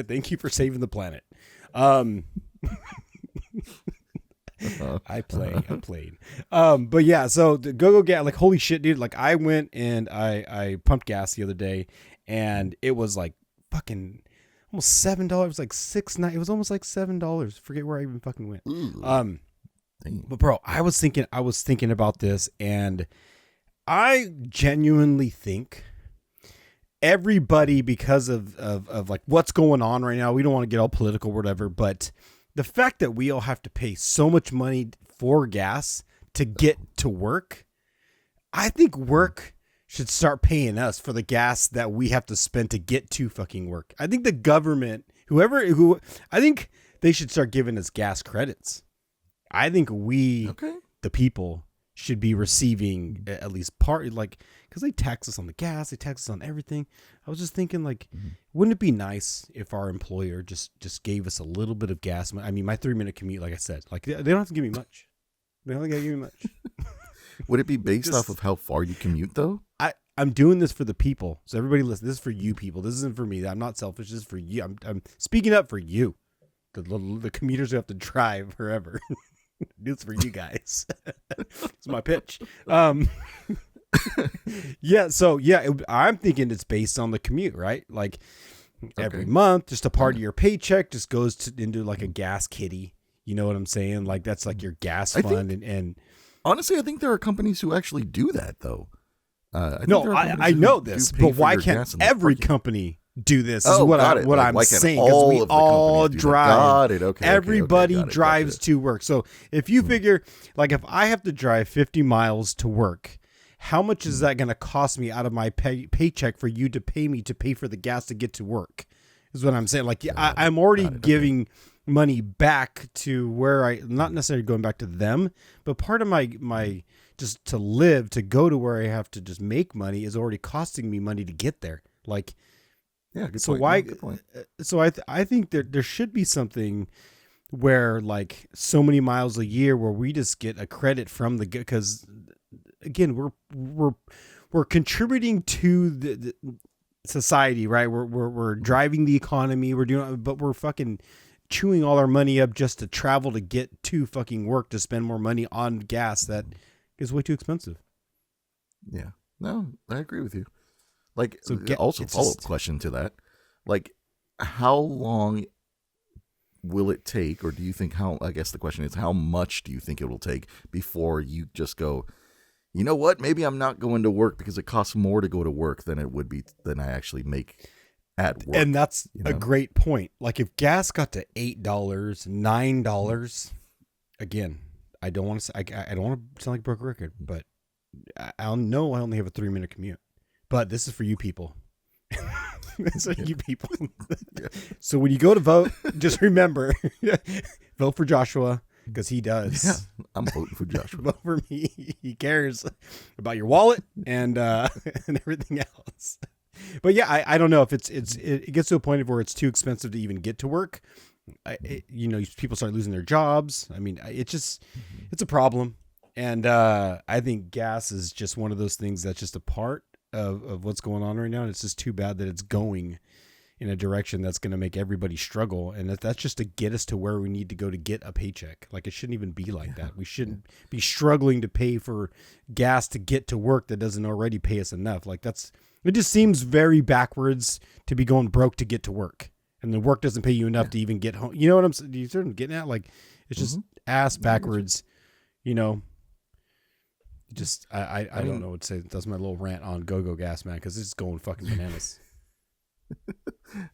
Thank you for saving the planet. I played. But yeah, so the go gas, like holy shit, dude. Like I went and I pumped gas the other day and it was like fucking, I almost $7. It was like $6.9. It was almost like $7. Forget where I even fucking went. Ooh. But bro, I was thinking about this, and I genuinely think everybody, because of like what's going on right now, we don't want to get all political or whatever, but the fact that we all have to pay so much money for gas to get to work, I think work should start paying us for the gas that we have to spend to get to fucking work. I think the government, I think they should start giving us gas credits. I think we, the people, should be receiving at least part, like, because they tax us on the gas, they tax us on everything. I was just thinking, like, wouldn't it be nice if our employer just gave us a little bit of gas? I mean, my 3-minute commute, like I said, like, they don't have to give me much. They don't have to give me much. Would it be based off of how far you commute, though? I'm doing this for the people. So everybody listen, this is for you people. This isn't for me. I'm not selfish. This is for you. I'm speaking up for you. The commuters who have to drive forever. Do this for you guys. It's my pitch. Yeah. So yeah, I'm thinking it's based on the commute, right? Like every month, just a part of your paycheck just goes into like a gas kitty. You know what I'm saying? Like that's like your gas fund. And honestly, I think there are companies who actually do that, though. I know this, but why can't every company do this? Is what I'm saying, because we all drive. Everybody drives to work. So if you figure, like, if I have to drive 50 miles to work, how much is that going to cost me out of my paycheck for you to pay for the gas to get to work? Is what I'm saying. Like, I'm already giving money back to where not necessarily going back to them, but part of my just to live, to go to where I have to just make money is already costing me money to get there. Like, yeah. Good so point. why? Good point. So I think there should be something where like so many miles a year where we just get a credit from because again we're contributing to the society, right? We're driving the economy. But we're fucking chewing all our money up just to travel to get to fucking work, to spend more money on gas that is way too expensive. Yeah. No, I agree with you. Like, so also follow-up question to that. Like, how long will it take, or do you think I guess the question is, how much do you think it will take before you just go, you know what, maybe I'm not going to work because it costs more to go to work than I actually make at work. And that's a great point. Like if gas got to $8, $9, again, I don't want to sound like a broken record, but I know I only have a 3-minute commute. But this is for you people. So you people. So when you go to vote, just remember, vote for Joshua because he does. Yeah, I'm voting for Joshua. Vote for me. He cares about your wallet and everything else. But yeah, I don't know if it gets to a point where it's too expensive to even get to work. People start losing their jobs. I mean, it's a problem. And I think gas is just one of those things that's just a part of what's going on right now. And it's just too bad that it's going in a direction that's going to make everybody struggle. And that's just to get us to where we need to go to get a paycheck. Like it shouldn't even be like that. We shouldn't be struggling to pay for gas to get to work that doesn't already pay us enough. Like it just seems very backwards to be going broke to get to work. And the work doesn't pay you enough to even get home. You know what I'm saying? You sort of getting at? Like it's just ass backwards, Just I don't know what to say. That's my little rant on go gas, man, because it's going fucking bananas.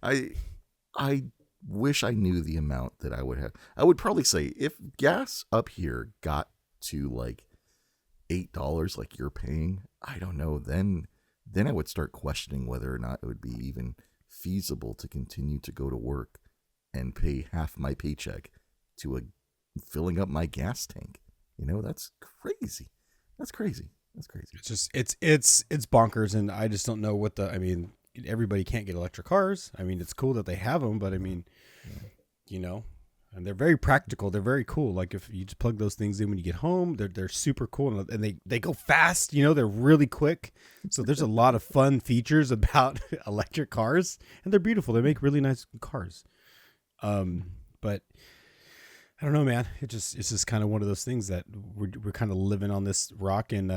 I wish I knew the amount that I would have. I would probably say if gas up here got to like $8 like you're paying, I don't know, then I would start questioning whether or not it would be even feasible to continue to go to work and pay half my paycheck to filling up my gas tank. That's crazy. That's crazy. It's just it's bonkers, and I just don't know everybody can't get electric cars. I mean, it's cool that they have them, but I mean, and they're very practical. They're very cool. Like if you just plug those things in when you get home, they're super cool, and they go fast. They're really quick. So there's a lot of fun features about electric cars, and they're beautiful. They make really nice cars. But I don't know, man. It's just kind of one of those things that we're kind of living on this rock, and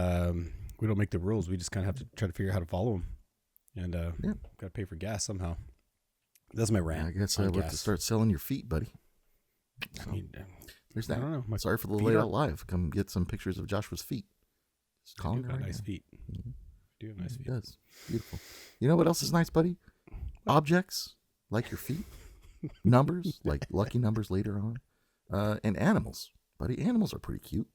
we don't make the rules. We just kind of have to try to figure out how to follow them, and got to pay for gas somehow. That's my rant. I guess we'll have to start selling your feet, buddy. I mean, There's that. I don't know. Sorry for the late out live. Come get some pictures of Joshua's feet. Just calling got right nice now. feet. Mm-hmm. Do have nice feet. He does. Beautiful. You know what else is nice, buddy? Objects like your feet, numbers like lucky numbers later on, and animals, buddy. Animals are pretty cute.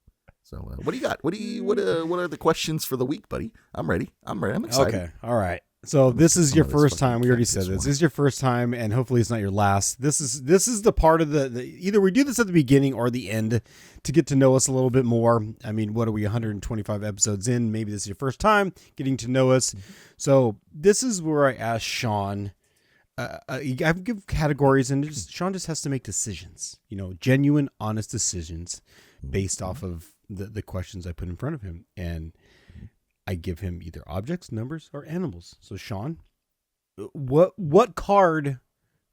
So, what do you got? What are the questions for the week, buddy? I'm ready. I'm excited. Okay. All right. So this is your Some of this first time. We already said fucking this. This is your first time, and hopefully it's not your last. This is the part of the either we do this at the beginning or the end to get to know us a little bit more. I mean, what are we 125 episodes in? Maybe this is your first time getting to know us. So this is where I ask Sean. I give categories, and Sean just has to make decisions. Genuine, honest decisions based off of the questions I put in front of him, and I give him either objects, numbers, or animals. So Sean, what card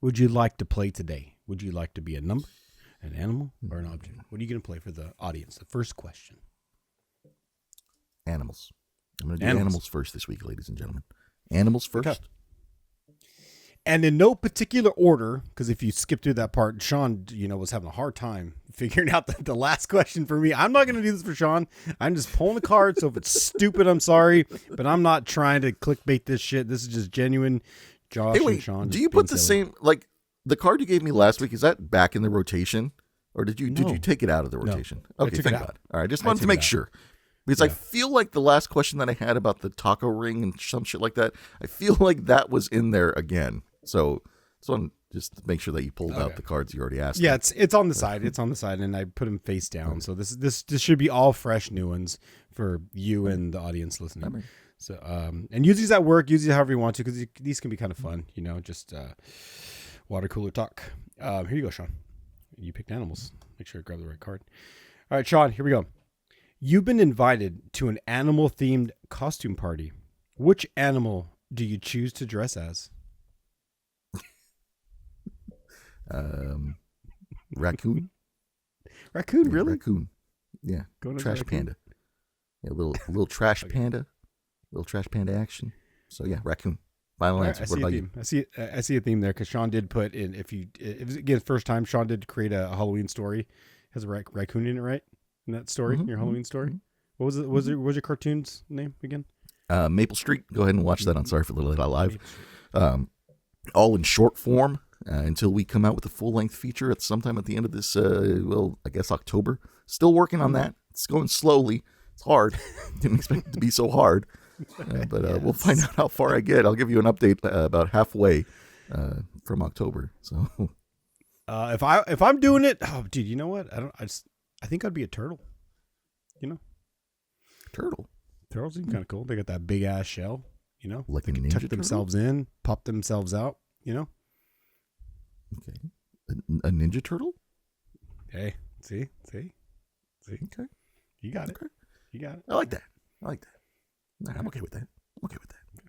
would you like to play today? Would you like to be a number, an animal, or an object? What are you going to play for the audience? The first question. Animals. I'm going to do animals first this week, ladies and gentlemen. Animals first. Okay. And in no particular order, because if you skip through that part, Sean, was having a hard time figuring out the last question for me. I'm not going to do this for Sean. I'm just pulling the card. So if it's stupid, I'm sorry, but I'm not trying to clickbait this shit. This is just genuine. Josh and Sean. Do you put the same, like the card you gave me last week? Is that back in the rotation, or did you take it out of the rotation? No, okay, thank God. All right, just wanted to make sure. Because I feel like the last question that I had about the taco ring and some shit like that, I feel like that was in there again. So just to make sure that you pulled out the cards you already asked. Yeah, it's on the side. It's on the side, and I put them face down. So this should be all fresh new ones for you and the audience listening. So and use these at work. Use these however you want to, because these can be kind of fun. Just water cooler talk. Here you go, Sean. You picked animals. Make sure to grab the right card. All right, Sean. Here we go. You've been invited to an animal-themed costume party. Which animal do you choose to dress as? Raccoon. Raccoon, really? Raccoon. Yeah. Trash panda. Yeah, little trash panda. Little trash panda action. So yeah, raccoon. Final answer. What about you? I see a theme there, because Sean did put in, if it was again first time, Sean did create a Halloween story. Has a raccoon in it, right? In that story, your Halloween story. What was it? What was your cartoon's name again? Maple Street. Go ahead and watch that on Sorry for the Late Out Live. All in short form. Until we come out with a full-length feature at sometime at the end of this, I guess October. Still working on that. It's going slowly. It's hard. Didn't expect it to be so hard. But we'll find out how far I get. I'll give you an update about halfway from October. So, if I'm doing it, oh, dude, you know what? I think I'd be a turtle. Turtle. Turtles seem kind of cool. They got that big ass shell. Like they can tuck themselves in, pop themselves out. Okay. A ninja turtle? Hey, see? Okay. You got it. Okay. You got it. I like that. Right, I'm okay with that.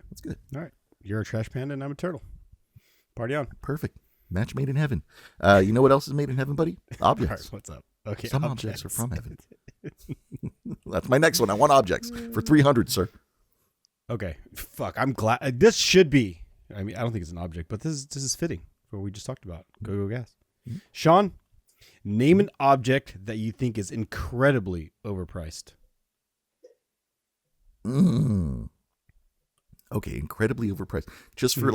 That's good. All right. You're a trash panda and I'm a turtle. Party on. Perfect. Match made in heaven. You know what else is made in heaven, buddy? Objects. All right, what's up? Okay. Some objects are from heaven. That's my next one. I want objects for 300, sir. Okay. Fuck. I'm glad. This should be. I mean, I don't think it's an object, but this is fitting for what we just talked about. Go gas. Mm-hmm. Sean, name an object that you think is incredibly overpriced. Okay, incredibly overpriced. Just for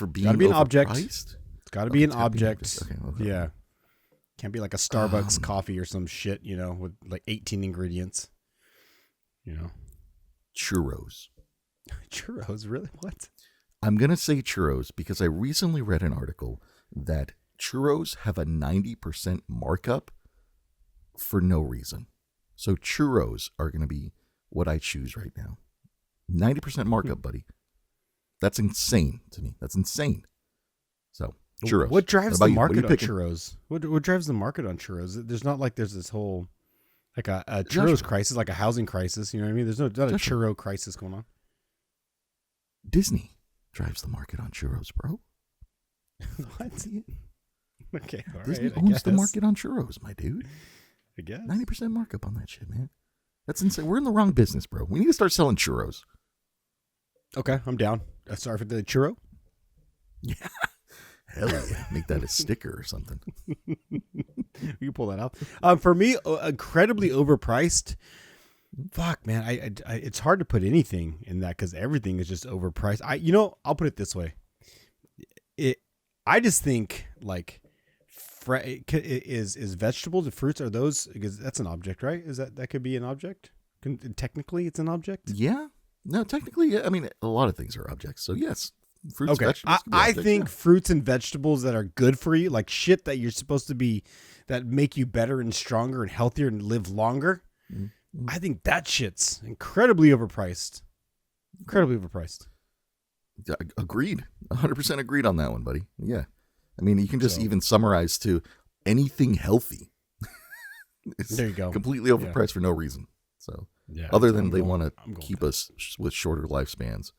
being gotta be an overpriced? Object. It's got to be an object. Okay. Yeah. Can't be like a Starbucks coffee or some shit, with like 18 ingredients. Churros. Churros, really? What? I'm going to say churros because I recently read an article that churros have a 90% markup for no reason. So churros are going to be what I choose right now. 90% markup, buddy. That's insane to me. That's insane. So churros. What drives the market on churros? What drives the market on churros? There's this whole like a churros crisis, like a housing crisis. You know what I mean? There's not a churro crisis going on. Disney drives the market on churros, bro. What? Okay, all Disney right, owns the market on churros, my dude. I guess 90% markup on that shit, man. That's insane. We're in the wrong business, bro. We need to start selling churros. Okay, I'm down. Sorry for the churro. Hell yeah. Make that a sticker or something. You can pull that out. For me, incredibly overpriced. Fuck, man. I it's hard to put anything in that because everything is just overpriced. I'll put it this way. I just think like is vegetables and fruits, are those, because that's an object, right? That could be an object? Technically, it's an object? Yeah. No, technically, yeah. I mean, a lot of things are objects. So yes, fruits, okay. vegetables. I think fruits and vegetables that are good for you, like shit that you're supposed to be, that make you better and stronger and healthier and live longer. Mm-hmm. I think that shit's incredibly overpriced. Incredibly overpriced. Agreed. 100% agreed on that one, buddy. Yeah. I mean, you can just even summarize to anything healthy. There you go. Completely overpriced for no reason. So, other than they want to keep us with shorter lifespans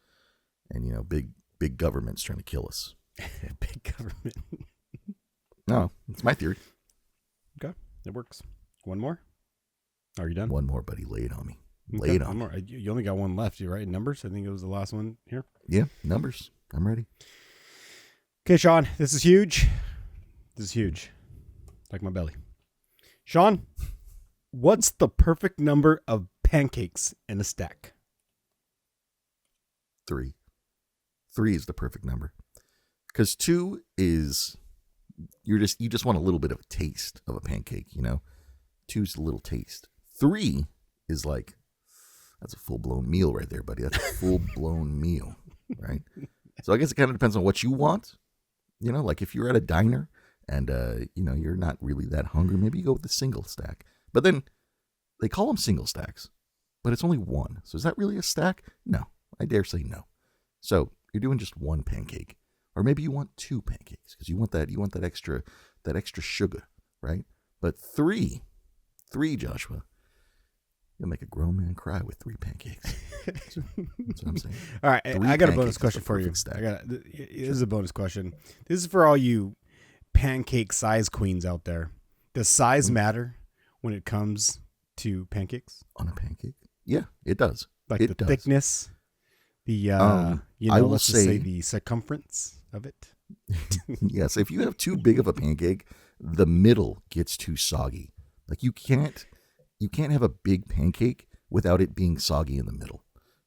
and, big government's trying to kill us. Big government. No, it's my theory. Okay. It works. One more? Are you done? One more, buddy. Lay it on me. Okay, Lay it on me. You only got one left. You right? Numbers? I think it was the last one here. Yeah, numbers. I'm ready. Okay, Sean. This is huge. Like my belly. Sean, what's the perfect number of pancakes in a stack? 3. 3 is the perfect number. Because 2 is you just want a little bit of a taste of a pancake, 2 is a little taste. 3 is like, that's a full-blown meal right there, buddy. That's a full-blown meal, right? So I guess it kind of depends on what you want. Like if you're at a diner and, you're not really that hungry, maybe you go with the single stack. But then they call them single stacks, but it's only one. So is that really a stack? No, I dare say no. So you're doing just one pancake, or maybe you want 2 pancakes because you want that extra sugar, right? But 3, Joshua, you'll make a grown man cry with 3 pancakes. That's what I'm saying. All right, I got a bonus question for you. This is a bonus question. This is for all you pancake size queens out there. Does size matter when it comes to pancakes? On a pancake? Yeah, it does. Like the thickness, the let's just say the circumference of it. Yes, if you have too big of a pancake, the middle gets too soggy. Like you can't have a big pancake without it being soggy in the middle,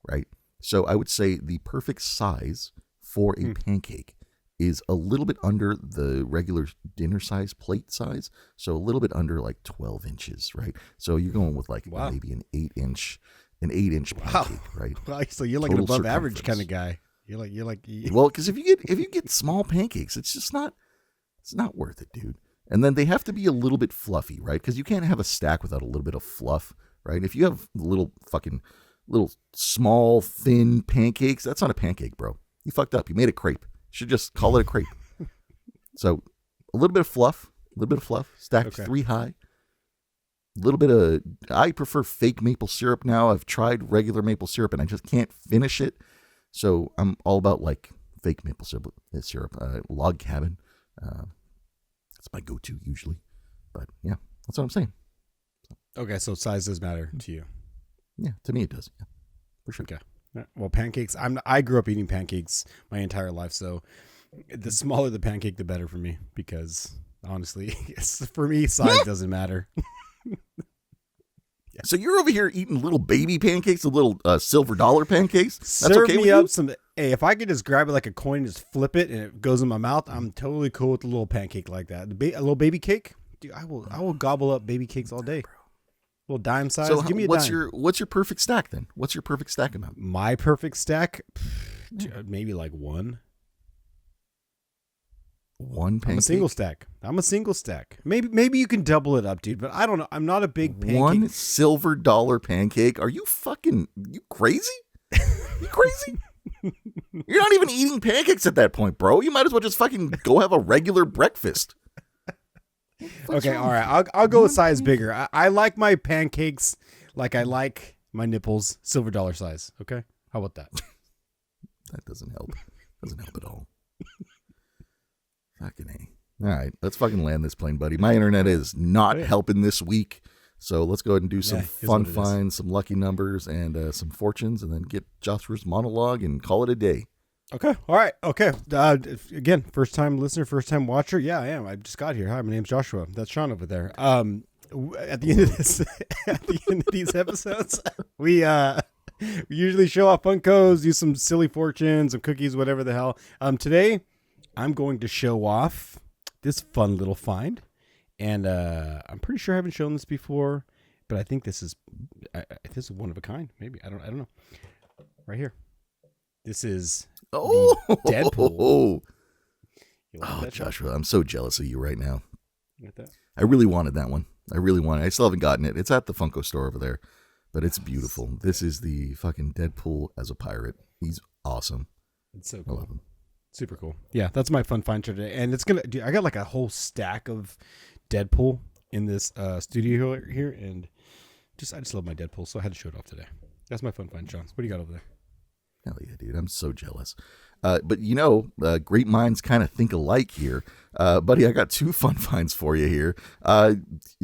right? So I would say the perfect size for a pancake is a little bit under the regular dinner size plate size. So a little bit under like 12 inches, right? So you're going with like maybe an 8-inch pancake, right? Wow, so you're like an above average kind of guy. You're like well, because if you get small pancakes, it's not worth it, dude. And then they have to be a little bit fluffy, right? Because you can't have a stack without a little bit of fluff, right? If you have little small, thin pancakes, that's not a pancake, bro. You fucked up. You made a crepe. You should just call it a crepe. So a little bit of fluff, stacked 3 high. A little bit of, I prefer fake maple syrup now. I've tried regular maple syrup and I just can't finish it. So I'm all about like fake maple syrup, log cabin. That's my go-to usually. But yeah, that's what I'm saying. Okay, so size does matter to you. Yeah, to me it does. Yeah, for sure. Okay. Well, pancakes, I grew up eating pancakes my entire life, so the smaller the pancake, the better for me, because honestly, for me, size doesn't matter. Yeah. So you're over here eating little baby pancakes, the little silver dollar pancakes? That's Serve okay me with up you? some. Hey, if I could just grab it like a coin and just flip it and it goes in my mouth, I'm totally cool with a little pancake like that. A little baby cake, dude. I will gobble up baby cakes all day. Little dime size. So give me a what's dime. what's your perfect stack then? What's your perfect stack amount? My perfect stack, maybe like one. One pancake. I'm a single stack. Maybe you can double it up, dude. But I don't know. I'm not a big pancake. One silver dollar pancake? Are you crazy? You crazy? You're not even eating pancakes at that point, bro. You might as well just fucking go have a regular breakfast. Okay, all right. I'll go with size bigger. I like my pancakes like I like my nipples silver dollar size. Okay, how about that? That doesn't help. Doesn't help at all. Fucking A. All right, let's fucking land this plane, buddy. My internet is not helping this week, so let's go ahead and do some fun finds, some lucky numbers, and some fortunes, and then get Joshua's monologue and call it a day. Okay. All right. Okay. Again, first time listener, first time watcher. Yeah, I am. I just got here. Hi, my name's Joshua. That's Sean over there. At the end of this, at the end of these episodes, we usually show off Funkos, do some silly fortunes, some cookies, whatever the hell. Today, I'm going to show off this fun little find, and I'm pretty sure I haven't shown this before, but I think this is one of a kind. Maybe I don't know. Right here. This is Deadpool. Oh, Joshua, I'm so jealous of you right now. You got that? I really wanted that one. I still haven't gotten it. It's at the Funko store over there, but it's beautiful. This is the fucking Deadpool as a pirate. He's awesome. It's so I cool. love him. Super cool. Yeah, that's my fun find today. And it's gonna. I got like a whole stack of Deadpool in this studio here, and I just love my Deadpool, so I had to show it off today. That's my fun find, John. What do you got over there? Hell yeah, dude. I'm so jealous. But great minds kind of think alike here. Buddy, I got two fun finds for you here. I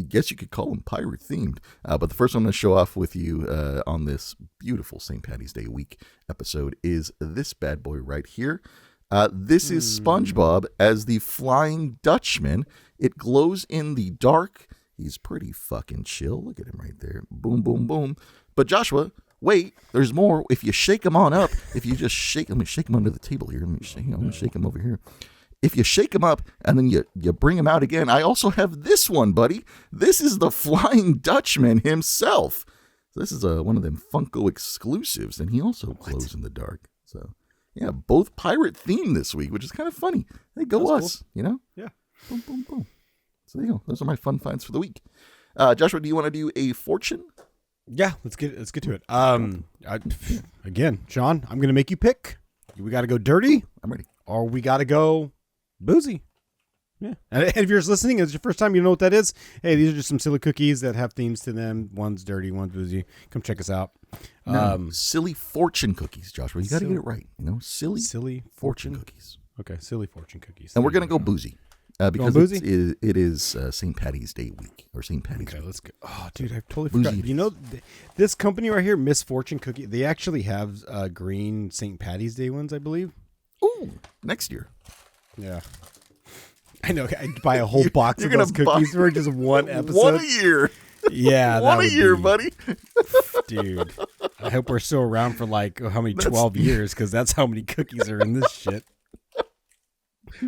guess you could call them pirate themed. But the first one I'm going to show off with you on this beautiful St. Paddy's Day week episode is this bad boy right here. This is SpongeBob as the Flying Dutchman. It glows in the dark. He's pretty fucking chill. Look at him right there. Boom, boom, boom. But Joshua, wait, there's more. If you shake him on up, if you just shake, let me shake him under the table here. Let me shake him over here. If you shake him up and then you bring him out again, I also have this one, buddy. This is the Flying Dutchman himself. So this is one of them Funko exclusives, and he also glows in the dark. So yeah, both pirate themed this week, which is kind of funny. Hey, go That's us, cool. Yeah. Yeah. Boom, boom, boom. So there you go. Those are my fun finds for the week. Joshua, do you want to do a fortune? Yeah, let's get to it. Again, Sean, I'm gonna make you pick. We got to go dirty. I'm ready. Or we got to go boozy. Yeah. And if you're just listening, it's your first time, you know what that is. Hey, these are just some silly cookies that have themes to them. One's dirty, one's boozy. Come check us out. Silly fortune cookies, Joshua. You got to get it right. Silly fortune cookies. Okay, silly fortune cookies. And we're gonna go boozy. Because boozy? it is St. Paddy's Day week or St. Paddy's Okay, week. let's go. Oh, dude, I totally Boozy forgot. You know, this company right here, Miss Fortune Cookie, they actually have green St. Paddy's Day ones, I believe. Ooh, next year. Yeah. I know. I'd buy a whole box of You're those cookies for just one episode. One a year. Yeah. One a year, buddy. Dude, I hope we're still around for like, how many, 12 years, because that's how many cookies are in this shit.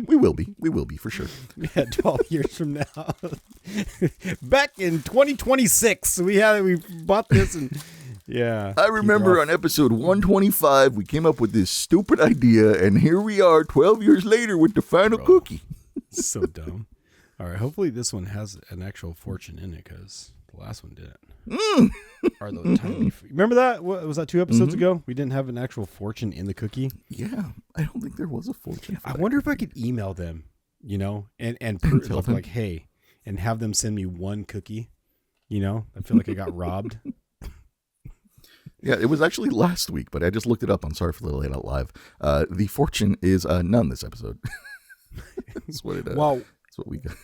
We will be for sure. Yeah, 12 years from now. Back in 2026, we bought this, and yeah. I remember on episode 125, we came up with this stupid idea, and here we are 12 years later with the final cookie. So dumb. All right, hopefully this one has an actual fortune in it, because the last one didn't. Or the time before. Remember that? What was that, 2 episodes ago? We didn't have an actual fortune in the cookie. Yeah, I don't think there was a fortune. I wonder if I could email them, and prove like, hey, and have them send me one cookie. I feel like I got robbed. Yeah, it was actually last week, but I just looked it up. I'm sorry for the late out live. The fortune is none this episode. That's what it. That's what we got.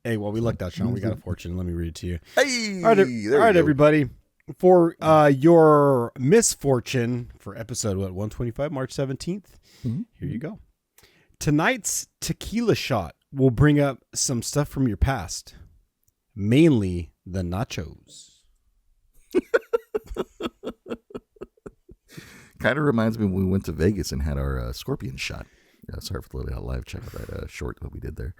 Hey, well, we lucked out, Sean. We got a fortune. Let me read it to you. Hey, all right, everybody. For your misfortune for episode 125, March 17th, here you go. Tonight's tequila shot will bring up some stuff from your past, mainly the nachos. Kind of reminds me when we went to Vegas and had our scorpion shot. Sorry for the late out live. Check out that short that we did there.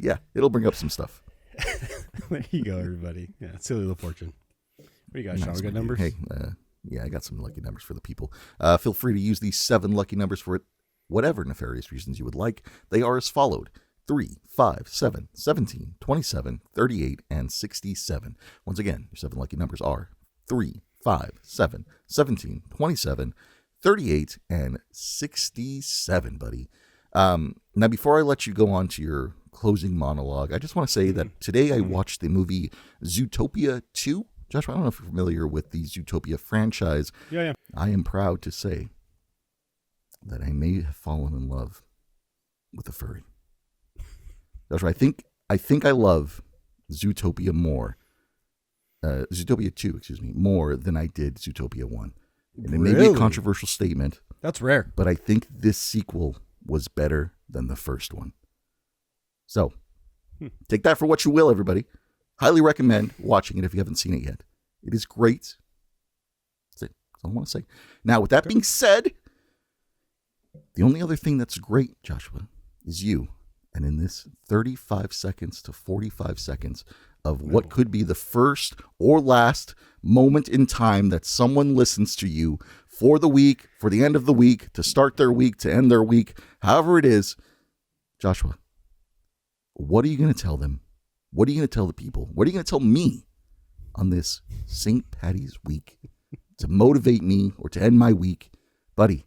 Yeah, it'll bring up some stuff. There you go, everybody. Yeah, silly little fortune. What do you got, Sean? We got numbers? Hey, yeah, I got some lucky numbers for the people. Feel free to use these 7 lucky numbers for whatever nefarious reasons you would like. They are as followed: 3, 5, 7, 17, 27, 38, and 67. Once again, your 7 lucky numbers are 3, 5, 7, 17, 27, 38, and 67, buddy. Now, before I let you go on to your closing monologue, I just want to say that today I watched the movie Zootopia 2. Joshua, I don't know if you're familiar with the Zootopia franchise. Yeah. I am proud to say that I may have fallen in love with a furry. Joshua, I think I love Zootopia more. Zootopia 2, more than I did Zootopia 1. And it may be a controversial statement. That's rare. But I think this sequel was better than the first one. So take that for what you will, everybody. Highly recommend watching it if you haven't seen it yet. It is great. That's it. That's all I want to say. Now, with that being said, the only other thing that's great, Joshua, is you. And in this 35 seconds to 45 seconds of what could be the first or last moment in time that someone listens to you for the week, for the end of the week, to start their week, to end their week, however it is, Joshua, what are you going to tell them? What are you going to tell the people? What are you going to tell me on this St. Patty's week to motivate me or to end my week? Buddy,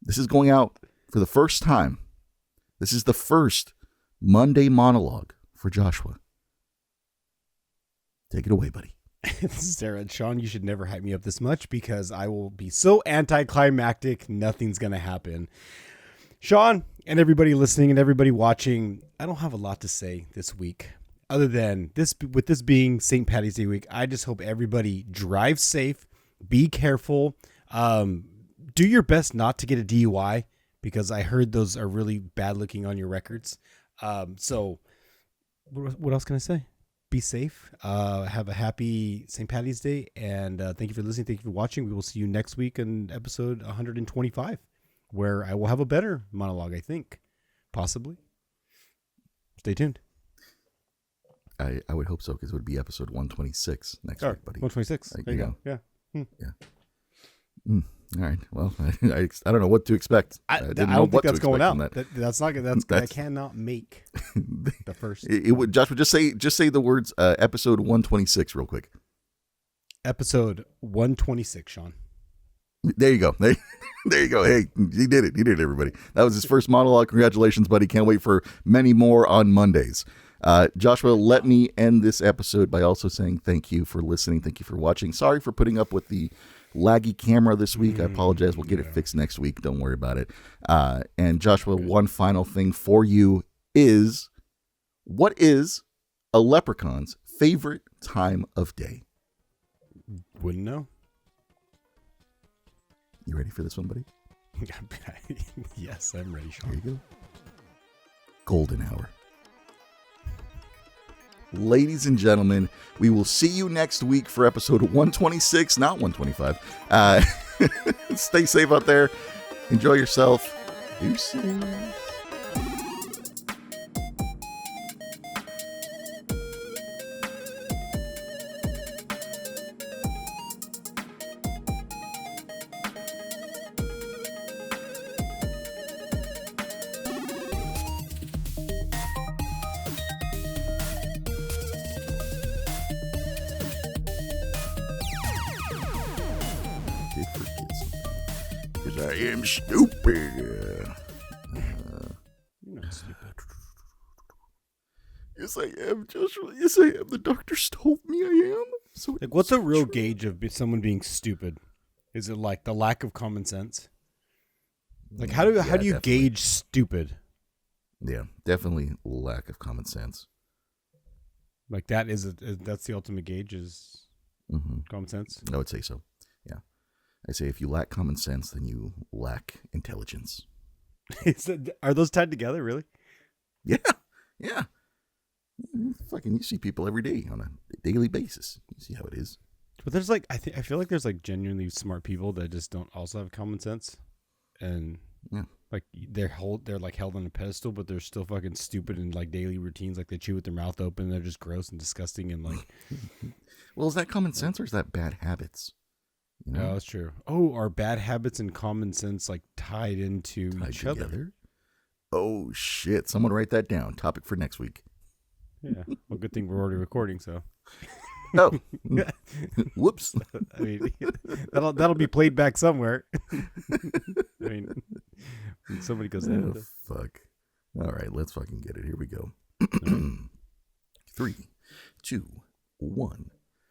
this is going out for the first time. This is the first Monday monologue for Joshua. Take it away, buddy. Sarah and Sean, you should never hype me up this much because I will be so anticlimactic, nothing's going to happen. Sean and everybody listening and everybody watching, I don't have a lot to say this week other than this. With this being St. Patty's Day week, I just hope everybody drives safe, be careful, do your best not to get a DUI because I heard those are really bad looking on your records. So what else can I say? Be safe. Have a happy St. Patty's Day. And thank you for listening. Thank you for watching. We will see you next week in episode 125, where I will have a better monologue, I think. Possibly. Stay tuned. I would hope so, because it would be episode 126 next week, buddy. 126. There you go. Yeah. Yeah. All right. Well, I don't know what to expect. I don't think that's going out. That's not. I cannot make the first. It would. Joshua, just say the words episode 126 real quick. Episode 126, Sean. There you go. There you go. Hey, he did it. He did it, everybody. That was his first monologue. Congratulations, buddy. Can't wait for many more on Mondays. Joshua, let me end this episode by also saying thank you for listening. Thank you for watching. Sorry for putting up with the laggy camera this week. I apologize. We'll get it fixed next week. Don't worry about it. And Joshua, one final thing for you is, what is a leprechaun's favorite time of day? Wouldn't know. You ready for this one, buddy? Yes, I'm ready, Sean. Here you go. Golden hour. Ladies and gentlemen, we will see you next week for episode 126, not 125. Stay safe out there. Enjoy yourself. Deuces. I am stupid. You're not stupid. Yes, I am, Joshua. Yes, I am. The doctors told me I am. So like, what's a real gauge of someone being stupid? Is it like the lack of common sense? Like, how do you definitely gauge stupid? Yeah, definitely lack of common sense. Like that's the ultimate gauge is common sense. I would say so. Yeah, I say if you lack common sense, then you lack intelligence. Are those tied together? Really? Yeah. Fucking, you see people every day on a daily basis. You see how it is. But there's like I feel like there's like genuinely smart people that just don't also have common sense, and like they're like held on a pedestal, but they're still fucking stupid in like daily routines. Like they chew with their mouth open. They're just gross and disgusting and like. Well, is that common sense or is that bad habits? You know? No, that's true. Oh, are bad habits and common sense like tied into each other? Oh shit! Someone write that down. Topic for next week. Yeah. Well, good thing we're already recording, so. Oh, whoops! I mean, that'll be played back somewhere. I mean, somebody goes. Oh, fuck! All right, let's fucking get it. Here we go. 3, 2, 1.